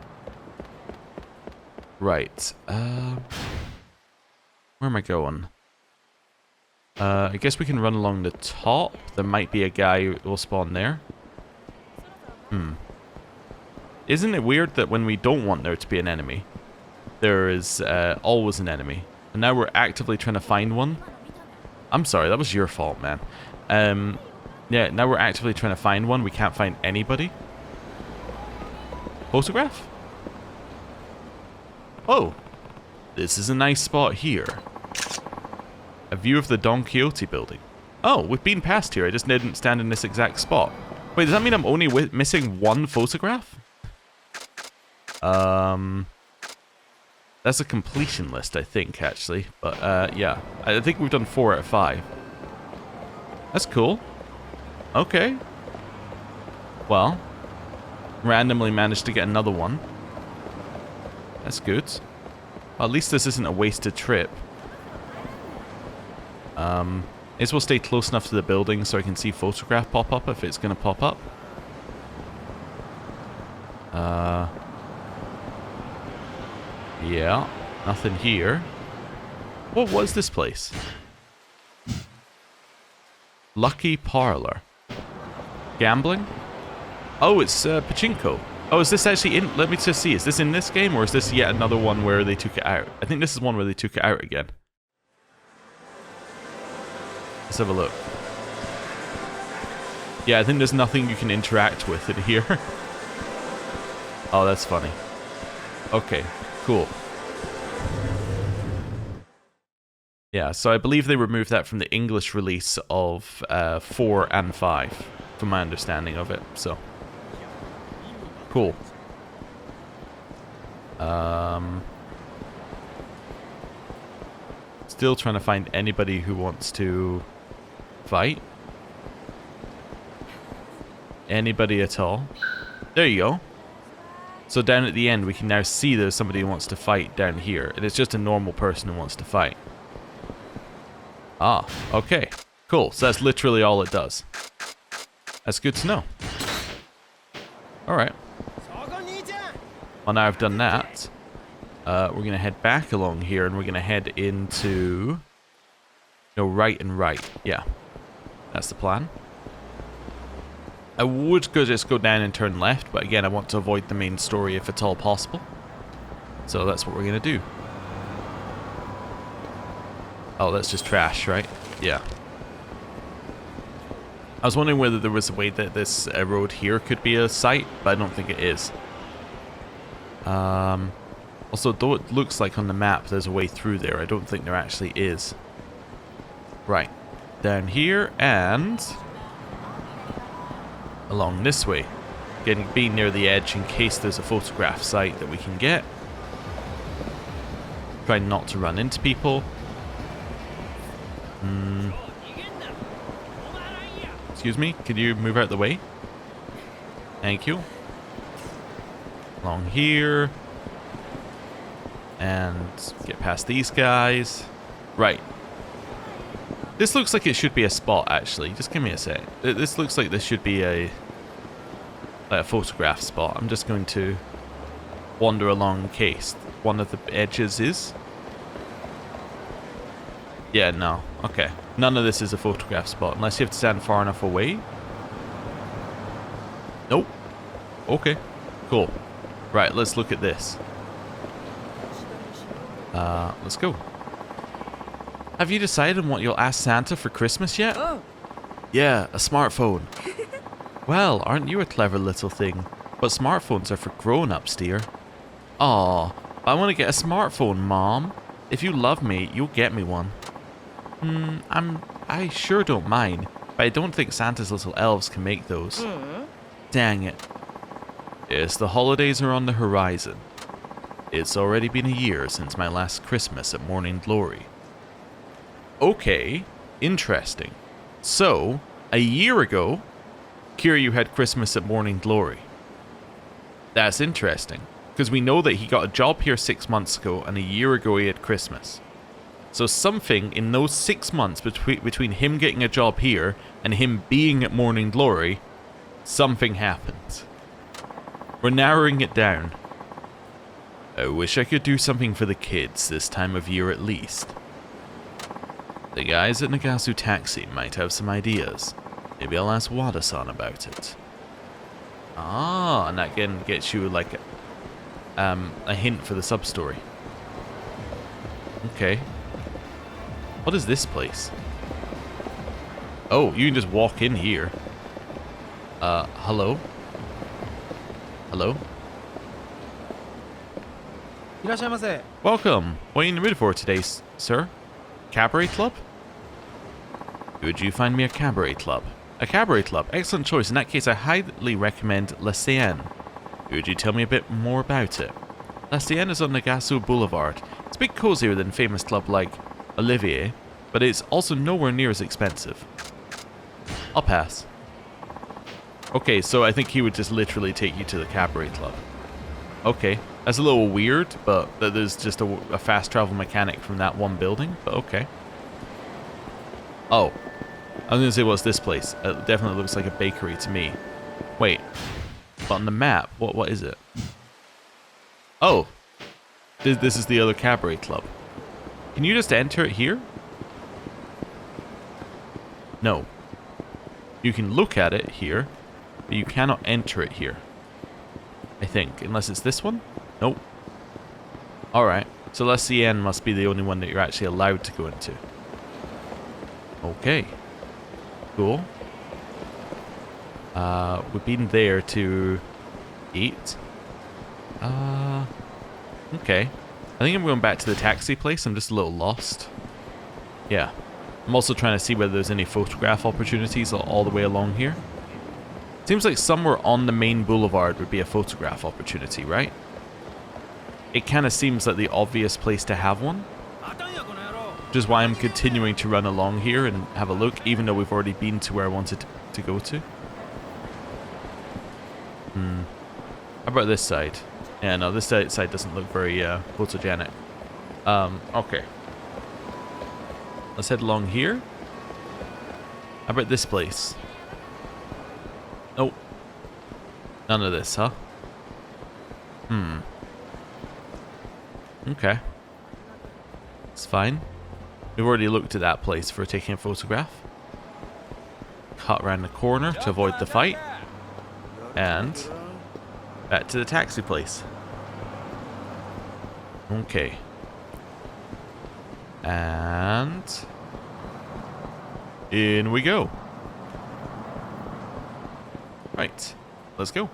Right. Where am I going? I guess we can run along the top. There might be a guy who will spawn there. Isn't it weird that when we don't want there to be an enemy, there is always an enemy? And now we're actively trying to find one. I'm sorry, that was your fault, man. Yeah, now we're actively trying to find one. We can't find anybody. Photograph? Oh, this is a nice spot here. A view of the Don Quixote building. Oh, we've been past here. I just didn't stand in this exact spot. Wait, does that mean I'm only missing one photograph? That's a completion list, I think, actually. But, yeah. I think we've done 4 out of 5. That's cool. Okay. Well, randomly managed to get another one. That's good. Well, at least this isn't a wasted trip. May as well stay close enough to the building so I can see photograph pop up if it's going to pop up. Yeah, nothing here. What was this place? Lucky Parlor. Gambling? Oh, it's pachinko. Oh, is this actually in... Let me just see. Is this in this game or is this yet another one where they took it out? I think this is one where they took it out again. Let's have a look. Yeah, I think there's nothing you can interact with in here. Oh, that's funny. Okay, cool. Yeah, so I believe they removed that from the English release of 4 and 5, from my understanding of it, so... Cool. Still trying to find anybody who wants to fight. Anybody at all. There you go. So down at the end we can now see there's somebody who wants to fight down here. And it's just a normal person who wants to fight. Ah, okay. Cool. So that's literally all it does. That's good to know. Alright. Well, now I've done that. We're going to head back along here and we're going to head into... No, right and right. Yeah. That's the plan. I would just go down and turn left, but again, I want to avoid the main story if at all possible. So that's what we're going to do. Oh, that's just trash, right? Yeah. I was wondering whether there was a way that this road here could be a site, but I don't think it is. Also, though it looks like on the map there's a way through there, I don't think there actually is. Right. Down here and... along this way. Being near the edge in case there's a photograph site that we can get. Try not to run into people. Excuse me, could you move out the way? Thank you. Along here. And get past these guys. Right. This looks like it should be a spot, actually. Just give me a sec. This looks like this should be a photograph spot. I'm just going to wander along in case one of the edges is. Yeah, no. Okay. None of this is a photograph spot, unless you have to stand far enough away. Nope. Okay. Cool. Right, let's look at this. Let's go. Have you decided on what you'll ask Santa for Christmas yet? Oh. Yeah, a smartphone. Well, aren't you a clever little thing? But smartphones are for grown-ups, dear. Aw, I want to get a smartphone, Mom. If you love me, you'll get me one. I sure don't mind, but I don't think Santa's little elves can make those. Dang it. Yes, the holidays are on the horizon. It's already been a year since my last Christmas at Morning Glory. Okay, interesting. So, a year ago, Kiryu had Christmas at Morning Glory. That's interesting, because we know that he got a job here 6 months ago, and a year ago he had Christmas. So something in those 6 months between him getting a job here and him being at Morning Glory, something happened. We're narrowing it down. I wish I could do something for the kids this time of year at least. The guys at Nagasu Taxi might have some ideas. Maybe I'll ask Wada-san about it. Ah, and that again gets you like a hint for the sub-story. Okay. What is this place? Oh, you can just walk in here. Hello? Hello? Welcome. What are you in the mood for today, sir? Cabaret club? Would you find me a cabaret club? A cabaret club. Excellent choice. In that case, I highly recommend La Sienne. Would you tell me a bit more about it? La Sienne is on Nagasu Boulevard. It's a bit cozier than famous club like Olivier, but it's also nowhere near as expensive. I'll pass. Okay, so I think he would just literally take you to the cabaret club. Okay, that's a little weird, but there's just a fast travel mechanic from that one building, but okay. Oh, I was going to say, what's this place? It definitely looks like a bakery to me. Wait, but on the map, what is it? Oh, this is the other cabaret club. Can you just enter it here? No. You can look at it here, but you cannot enter it here. I think, unless it's this one? Nope. Alright, so La Sienne must be the only one that you're actually allowed to go into. Okay. Cool. We've been there to eat. Okay. I think I'm going back to the taxi place. I'm just a little lost. Yeah. I'm also trying to see whether there's any photograph opportunities all the way along here. Seems like somewhere on the main boulevard would be a photograph opportunity, right? It kind of seems like the obvious place to have one. Which is why I'm continuing to run along here and have a look, even though we've already been to where I wanted to go to. How about this side? Yeah, no, this side doesn't look very photogenic. Okay. Let's head along here. How about this place? Nope. None of this, huh? Okay. It's fine. We've already looked at that place for taking a photograph. Cut around the corner to avoid the fight. And back to the taxi place. Okay. And in we go. Right. Let's go.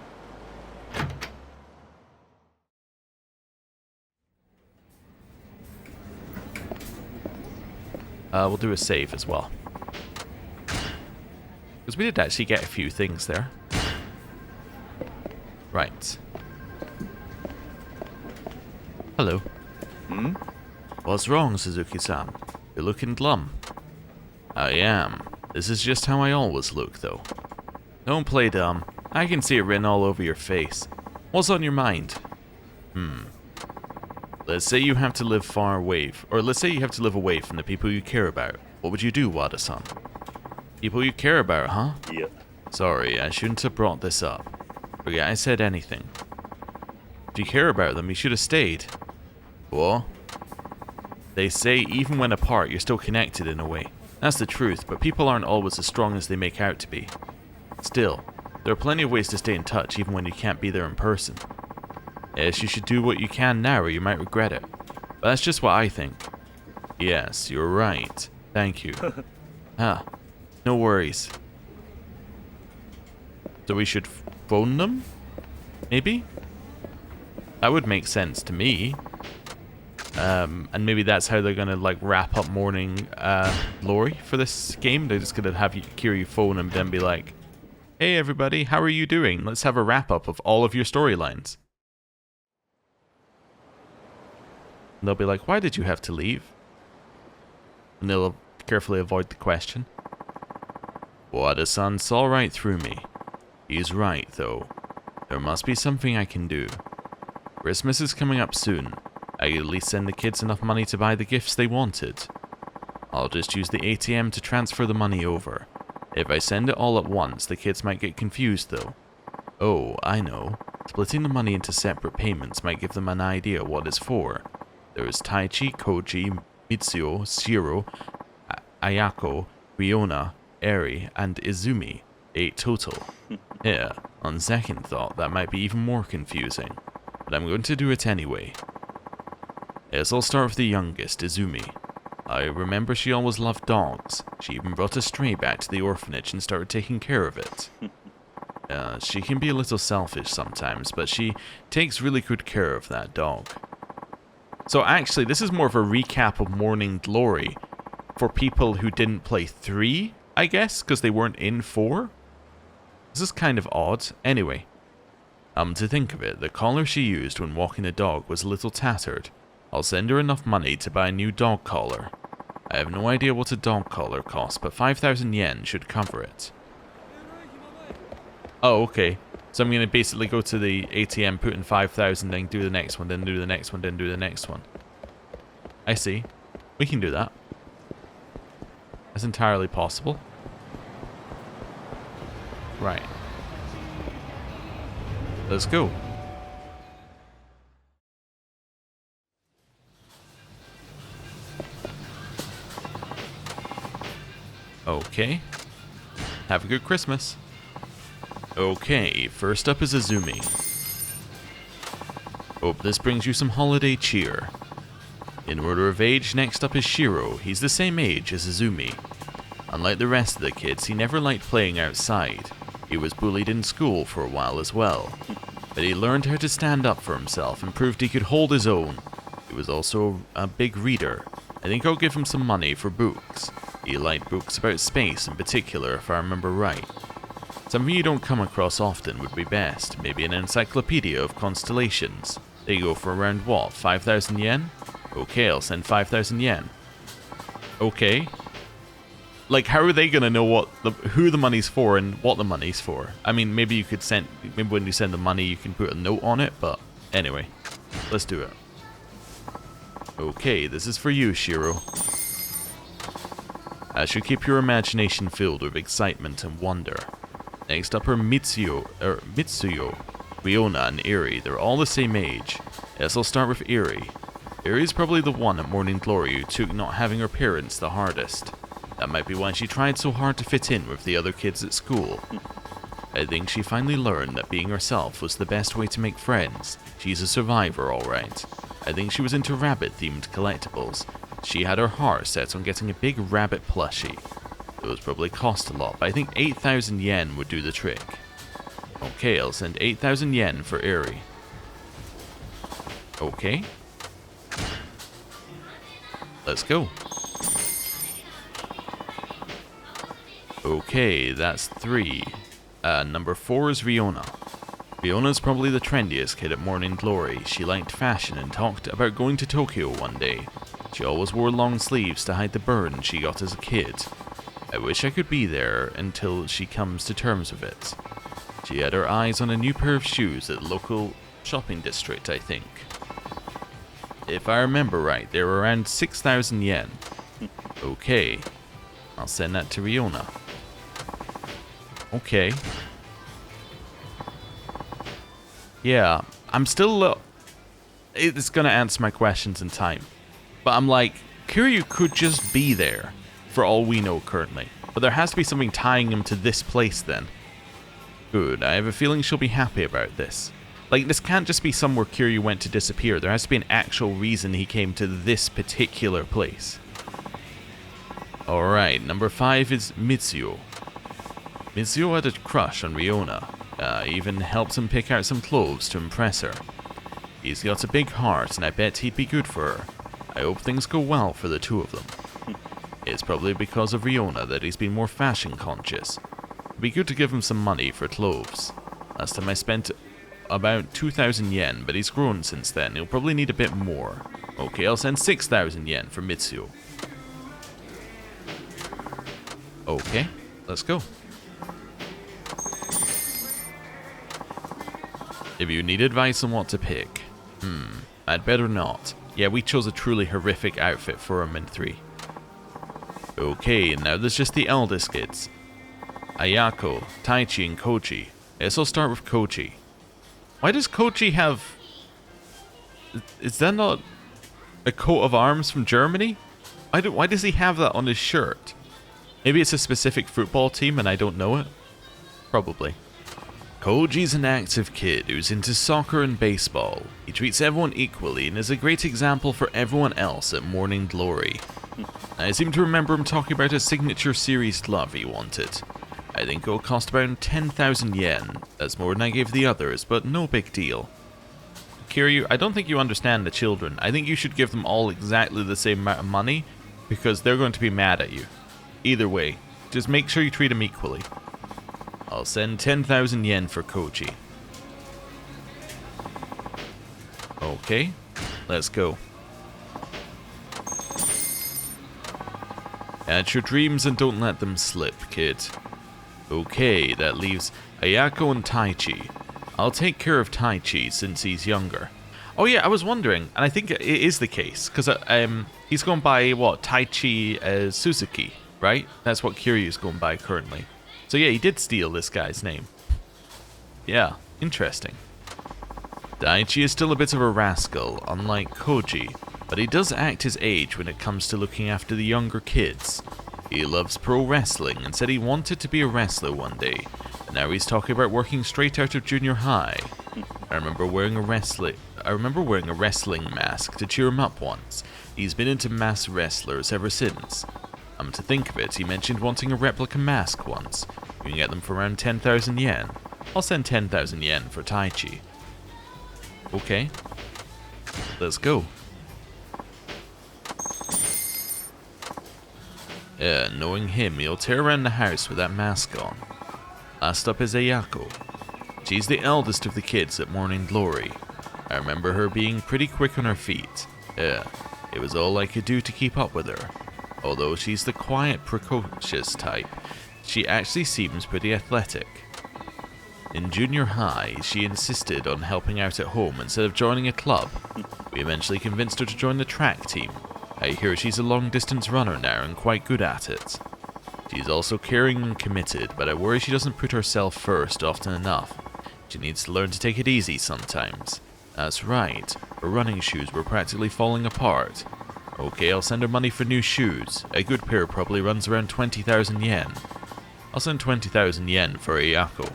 We'll do a save as well. Because we did actually get a few things there. Right. Hello. What's wrong, Suzuki-san? You're looking glum. I am. This is just how I always look, though. Don't play dumb. I can see it written all over your face. What's on your mind? Let's say you have to live far away, or let's say you have to live away from the people you care about. What would you do, Wada-san? People you care about, huh? いや Sorry, I shouldn't have brought this up. Forget I said anything. If you care about them, you should have stayed. What? They say even when apart, you're still connected in a way. That's the truth, but people aren't always as strong as they make out to be. Still, there are plenty of ways to stay in touch even when you can't be there in person. Yes, you should do what you can now or you might regret it. But that's just what I think. Yes, you're right. Thank you. No worries. So we should phone them? Maybe? That would make sense to me. And maybe that's how they're gonna like wrap up Morning Glory for this game. They're just gonna have Kiryu phone and then be like, "Hey everybody, how are you doing? Let's have a wrap up of all of your storylines." And they'll be like, "Why did you have to leave?" And they'll carefully avoid the question. Wada-san saw right through me. He's right, though. There must be something I can do. Christmas is coming up soon. I could at least send the kids enough money to buy the gifts they wanted. I'll just use the ATM to transfer the money over. If I send it all at once, the kids might get confused, though. Oh, I know. Splitting the money into separate payments might give them an idea what it's for. There is Taichi, Koji, Mitsuo, Shiro, Ayako, Riona, Eri, and Izumi. 8 total. Yeah, on second thought, that might be even more confusing. But I'm going to do it anyway. Yes, I'll start with the youngest, Izumi. I remember she always loved dogs. She even brought a stray back to the orphanage and started taking care of it. She can be a little selfish sometimes, but she takes really good care of that dog. So actually, this is more of a recap of Morning Glory for people who didn't play 3, I guess, because they weren't in 4? This is kind of odd. Anyway, to think of it, the collar she used when walking the dog was a little tattered. I'll send her enough money to buy a new dog collar. I have no idea what a dog collar costs, but 5,000 yen should cover it. Oh, okay. So I'm going to basically go to the ATM, put in 5,000, then do the next one, then do the next one, then do the next one. I see. We can do that. That's entirely possible. Right. Let's go. Okay. Have a good Christmas. Okay, first up is Izumi. Hope this brings you some holiday cheer. In order of age, next up is Shiro. He's the same age as Izumi. Unlike the rest of the kids, he never liked playing outside. He was bullied in school for a while as well. But he learned how to stand up for himself and proved he could hold his own. He was also a big reader. I think I'll give him some money for books. He liked books about space in particular, if I remember right. Something you don't come across often would be best. Maybe an encyclopedia of constellations. They go for around what, 5,000 yen? Okay, I'll send 5,000 yen. Okay. Like, how are they gonna know who the money's for and what the money's for? I mean, maybe you could maybe when you send the money you can put a note on it, but anyway, let's do it. Okay, this is for you, Shiro. That should keep your imagination filled with excitement and wonder. Next up are Mitsuyo, Riona, and Eri. They're all the same age. Yes, I'll start with Eri. Eri's probably the one at Morning Glory who took not having her parents the hardest. That might be why she tried so hard to fit in with the other kids at school. I think she finally learned that being herself was the best way to make friends. She's a survivor, alright. I think she was into rabbit-themed collectibles. She had her heart set on getting a big rabbit plushie. Those probably cost a lot, but I think 8,000 yen would do the trick. Okay, I'll send 8,000 yen for Eri. Okay. Let's go. Okay, that's 3. Number 4 is Riona. Riona's probably the trendiest kid at Morning Glory. She liked fashion and talked about going to Tokyo one day. She always wore long sleeves to hide the burn she got as a kid. I wish I could be there until she comes to terms with it. She had her eyes on a new pair of shoes at the local shopping district, I think. If I remember right, they were around 6,000 yen. Okay. I'll send that to Riona. Okay. Yeah, I'm still... it's gonna answer my questions in time. But I'm like, Kiryu could just be there, for all we know currently. But there has to be something tying him to this place then. Good, I have a feeling she'll be happy about this. Like, this can't just be somewhere Kiryu went to disappear. There has to be an actual reason he came to this particular place. Alright, number 5 is Mitsuo. Mitsuo had a crush on Riona. Even helped him pick out some clothes to impress her. He's got a big heart, and I bet he'd be good for her. I hope things go well for the two of them. It's probably because of Riona that he's been more fashion conscious. It'd be good to give him some money for clothes. Last time I spent about 2,000 yen, but he's grown since then. He'll probably need a bit more. Okay, I'll send 6,000 yen for Mitsuo. Okay, let's go. If you need advice on what to pick, I'd better not. Yeah, we chose a truly horrific outfit for our Min 3. Okay, now there's just the eldest kids. Ayako, Taichi, and Koji. Yes, I'll start with Koji. Why does Koji have... Is that not a coat of arms from Germany? Why does he have that on his shirt? Maybe it's a specific football team and I don't know it? Probably. Koji's an active kid who's into soccer and baseball. He treats everyone equally and is a great example for everyone else at Morning Glory. I seem to remember him talking about a signature series glove he wanted. I think it'll cost about 10,000 yen. That's more than I gave the others, but no big deal. Kiryu, I don't think you understand the children. I think you should give them all exactly the same amount of money, because they're going to be mad at you. Either way, just make sure you treat them equally. I'll send 10,000 yen for Koji. Okay, let's go. Add your dreams and don't let them slip, kid. Okay, that leaves Ayako and Taichi. I'll take care of Taichi since he's younger. Oh yeah, I was wondering, and I think it is the case, because he's going by, what, Taichi Suzuki, right? That's what Kiryu's going by currently. So yeah, he did steal this guy's name. Yeah, interesting. Taichi is still a bit of a rascal, unlike Koji, but he does act his age when it comes to looking after the younger kids. He loves pro wrestling and said he wanted to be a wrestler one day, and now he's talking about working straight out of junior high. I remember wearing a wrestling mask to cheer him up once. He's been into masked wrestlers ever since. To think of it, he mentioned wanting a replica mask once. You can get them for around 10,000 yen. I'll send 10,000 yen for Taichi. Okay. Let's go. Knowing him, he'll tear around the house with that mask on. Last up is Ayako. She's the eldest of the kids at Morning Glory. I remember her being pretty quick on her feet. It was all I could do to keep up with her. Although she's the quiet, precocious type, she actually seems pretty athletic. In junior high, she insisted on helping out at home instead of joining a club. We eventually convinced her to join the track team. I hear she's a long-distance runner now and quite good at it. She's also caring and committed, but I worry she doesn't put herself first often enough. She needs to learn to take it easy sometimes. That's right, her running shoes were practically falling apart. Okay, I'll send her money for new shoes. A good pair probably runs around 20,000 yen. I'll send 20,000 yen for Ayako.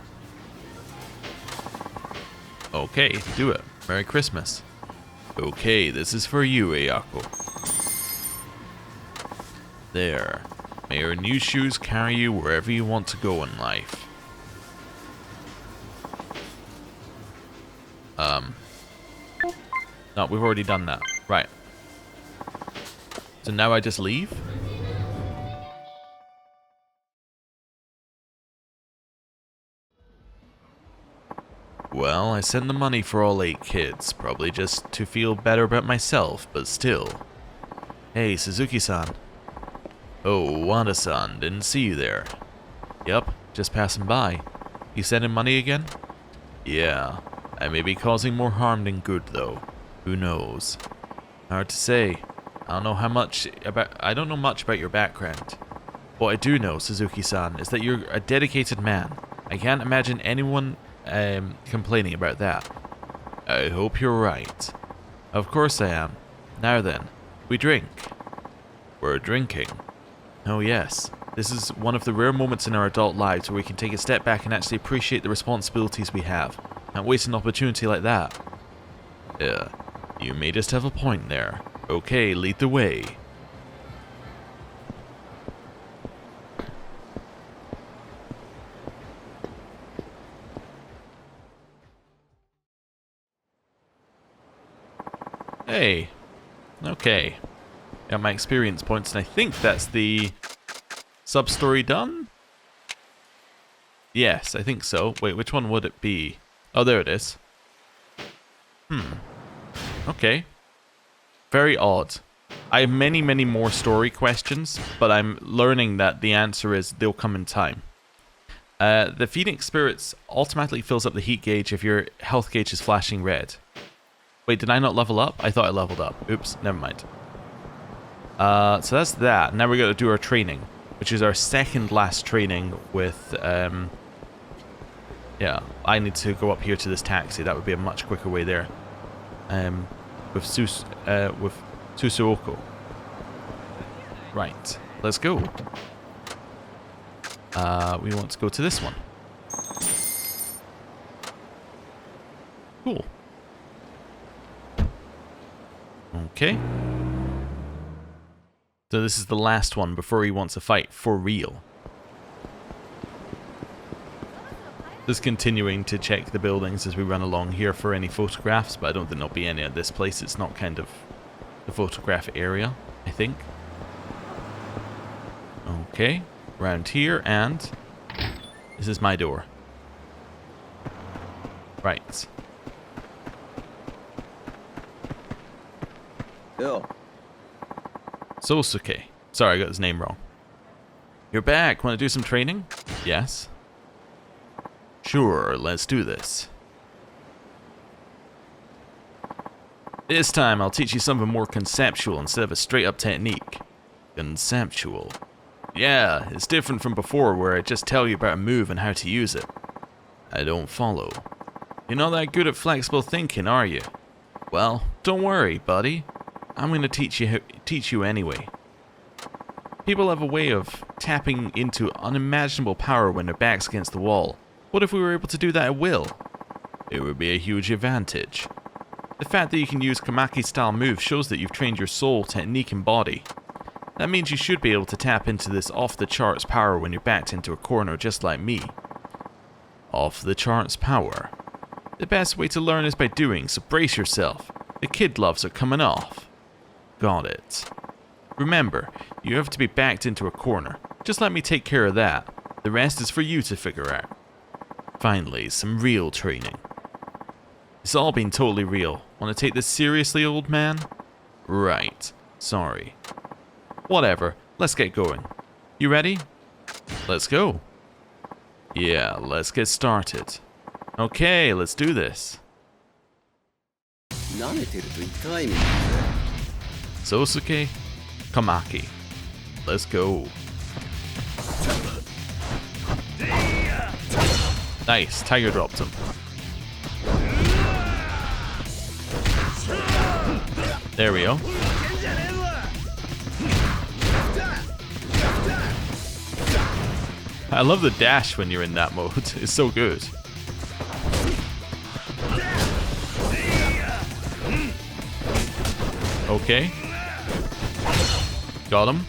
Okay, do it. Merry Christmas. Okay, this is for you, Ayako. There. May your new shoes carry you wherever you want to go in life. No, we've already done that. Right. So now I just leave? Well, I sent the money for all 8 kids, probably just to feel better about myself, but still. Hey, Suzuki-san. Oh, Wanda-san, didn't see you there. Yup, just passing by. You sending money again? Yeah, I may be causing more harm than good though. Who knows? Hard to say. I don't know much about your background. What I do know, Suzuki-san, is that you're a dedicated man. I can't imagine anyone complaining about that. I hope you're right. Of course I am. Now then, we drink. We're drinking. Oh yes, this is one of the rare moments in our adult lives where we can take a step back and actually appreciate the responsibilities we have. Can't waste an opportunity like that. Yeah, you may just have a point there. Okay, lead the way. Hey. Okay. Got my experience points, and I think that's the sub-story done? Yes, I think so. Wait, which one would it be? Oh, there it is. Okay. Very odd. I have many, many more story questions, but I'm learning that the answer is they'll come in time. The Phoenix Spirits automatically fills up the heat gauge if your health gauge is flashing red. Wait, did I not level up? I thought I leveled up. Oops, never mind. So that's that. Now we're going to do our training, which is our second last training with, yeah, I need to go up here to this taxi. That would be a much quicker way there. With Susuoko. Right, let's go. We want to go to this one. Cool. Okay. So this is the last one before he wants to fight for real. Just continuing to check the buildings as we run along here for any photographs, but I don't think there'll be any at this place. It's not kind of the photograph area, I think. Okay, round here, and this is my door. Right. Bill. Sosuke. Sorry, I got his name wrong. You're back. Want to do some training? Yes. Sure, let's do this. This time I'll teach you something more conceptual instead of a straight-up technique. Conceptual. Yeah, it's different from before where I just tell you about a move and how to use it. I don't follow. You're not that good at flexible thinking, are you? Well, don't worry, buddy. I'm going to teach you anyway. People have a way of tapping into unimaginable power when their back's against the wall. What if we were able to do that at will? It would be a huge advantage. The fact that you can use Kamaki-style moves shows that you've trained your soul, technique, and body. That means you should be able to tap into this off-the-charts power when you're backed into a corner just like me. Off-the-charts power. The best way to learn is by doing, so brace yourself. The kid gloves are coming off. Got it. Remember, you have to be backed into a corner. Just let me take care of that. The rest is for you to figure out. Finally, some real training. It's all been totally real. Want to take this seriously, old man? Right. Sorry. Whatever. Let's get going. You ready? Let's go. Yeah, let's get started. Okay, let's do this. Sosuke Kamaki. Let's go. Nice, Tiger dropped him. There we go. I love the dash when you're in that mode. It's so good. Okay. Got him.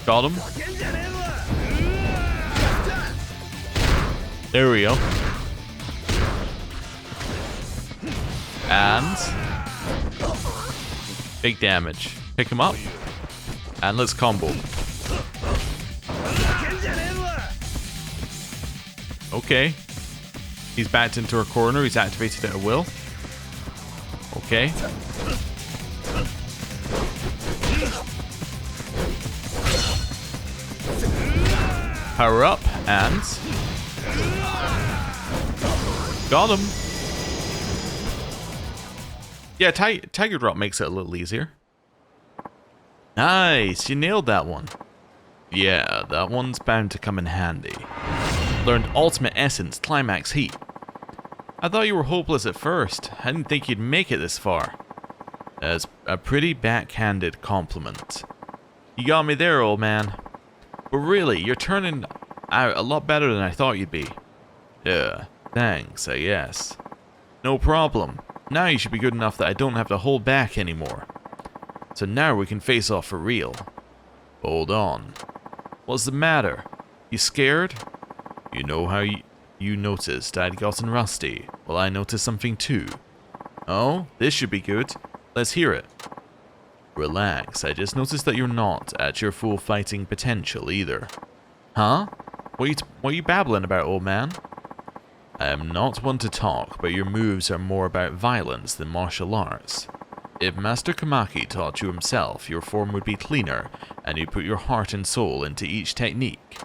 Got him. There we go. And big damage. Pick him up. And let's combo. Okay. He's backed into a corner. He's activated it at will. Okay. Power up and got him. Yeah, Tiger Drop makes it a little easier. Nice, you nailed that one. Yeah, that one's bound to come in handy. Learned Ultimate Essence, Climax Heat. I thought you were hopeless at first. I didn't think you'd make it this far. That's a pretty backhanded compliment. You got me there, old man. But really, you're turning out a lot better than I thought you'd be. Yeah, thanks, I guess. No problem. Now you should be good enough that I don't have to hold back anymore. So now we can face off for real. Hold on. What's the matter? You scared? You know how you noticed I'd gotten rusty. Well, I noticed something too. Oh, this should be good. Let's hear it. Relax, I just noticed that you're not at your full fighting potential either. Huh? What are you babbling about, old man? I am not one to talk, but your moves are more about violence than martial arts. If Master Kamaki taught you himself, your form would be cleaner, and you'd put your heart and soul into each technique.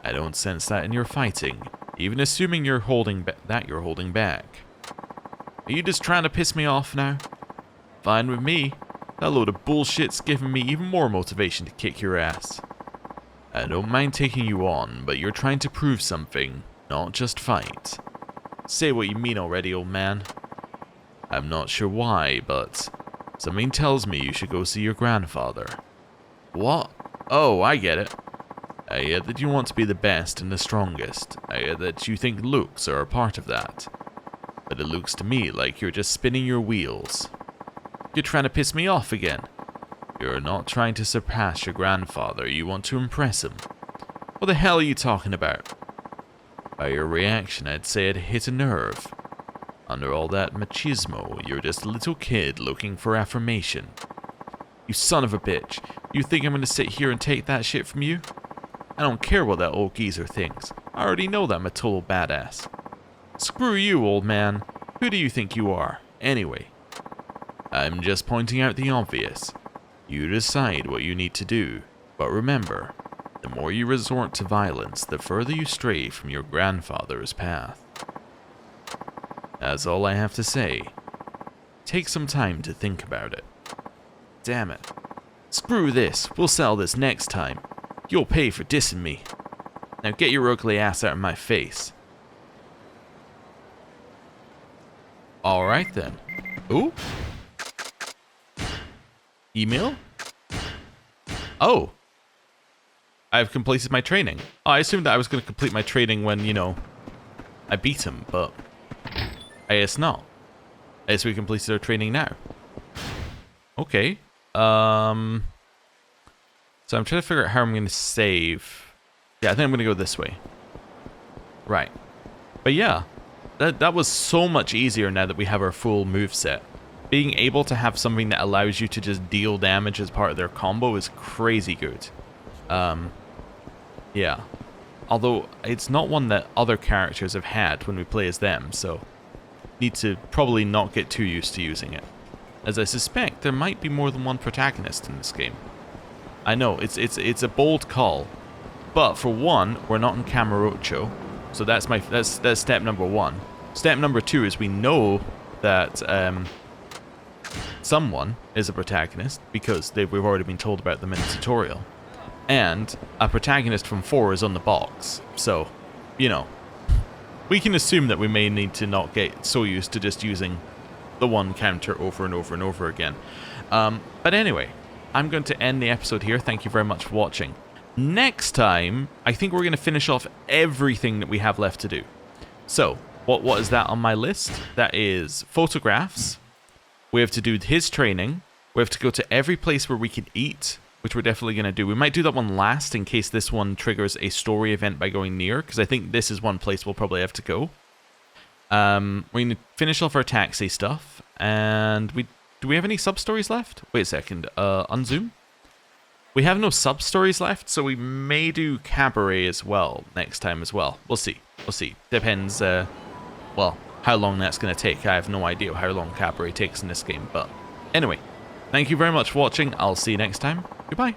I don't sense that in your fighting, even assuming you're holding back. Are you just trying to piss me off now? Fine with me. That load of bullshit's giving me even more motivation to kick your ass. I don't mind taking you on, but you're trying to prove something, not just fight. Say what you mean already, old man. I'm not sure why, but something tells me you should go see your grandfather. What? Oh, I get it. I get that you want to be the best and the strongest. I get that you think looks are a part of that. But it looks to me like you're just spinning your wheels. You're trying to piss me off again. You're not trying to surpass your grandfather, you want to impress him. What the hell are you talking about? By your reaction, I'd say it hit a nerve. Under all that machismo, you're just a little kid looking for affirmation. You son of a bitch. You think I'm gonna sit here and take that shit from you? I don't care what that old geezer thinks. I already know that I'm a total badass. Screw you, old man. Who do you think you are, anyway? I'm just pointing out the obvious. You decide what you need to do, but remember, the more you resort to violence, the further you stray from your grandfather's path. That's all I have to say. Take some time to think about it. Damn it. Screw this, we'll settle this next time. You'll pay for dissing me. Now get your ugly ass out of my face. Alright then. Ooh. Email? Oh. I've completed my training. Oh, I assumed that I was going to complete my training when, you know, I beat him, but I guess not. I guess we completed our training now. Okay. So I'm trying to figure out how I'm going to save. Yeah, I think I'm going to go this way. Right. But yeah, that was so much easier now that we have our full moveset. Being able to have something that allows you to just deal damage as part of their combo is crazy good. Yeah. Although, it's not one that other characters have had when we play as them, so need to probably not get too used to using it. As I suspect, there might be more than one protagonist in this game. I know, it's a bold call, but for one, we're not in Kamurocho, so that's step number one. Step number two is we know that someone is a protagonist, because we've already been told about them in the tutorial. And a protagonist from 4 is on the box, so, you know, we can assume that we may need to not get so used to just using the one counter over and over and over again. But anyway, I'm going to end the episode here. Thank you very much for watching. Next time, I think we're going to finish off everything that we have left to do. So, what is that on my list? That is photographs. We have to do his training. We have to go to every place where we can eat, which we're definitely going to do. We might do that one last in case this one triggers a story event by going near, because I think this is one place we'll probably have to go. We're going to finish off our taxi stuff, and do we have any sub-stories left? Wait a second, unzoom? We have no sub-stories left, so we may do Cabaret as well next time as well. We'll see. We'll see. Depends, well, how long that's going to take. I have no idea how long Cabaret takes in this game, but anyway, thank you very much for watching. I'll see you next time. Goodbye.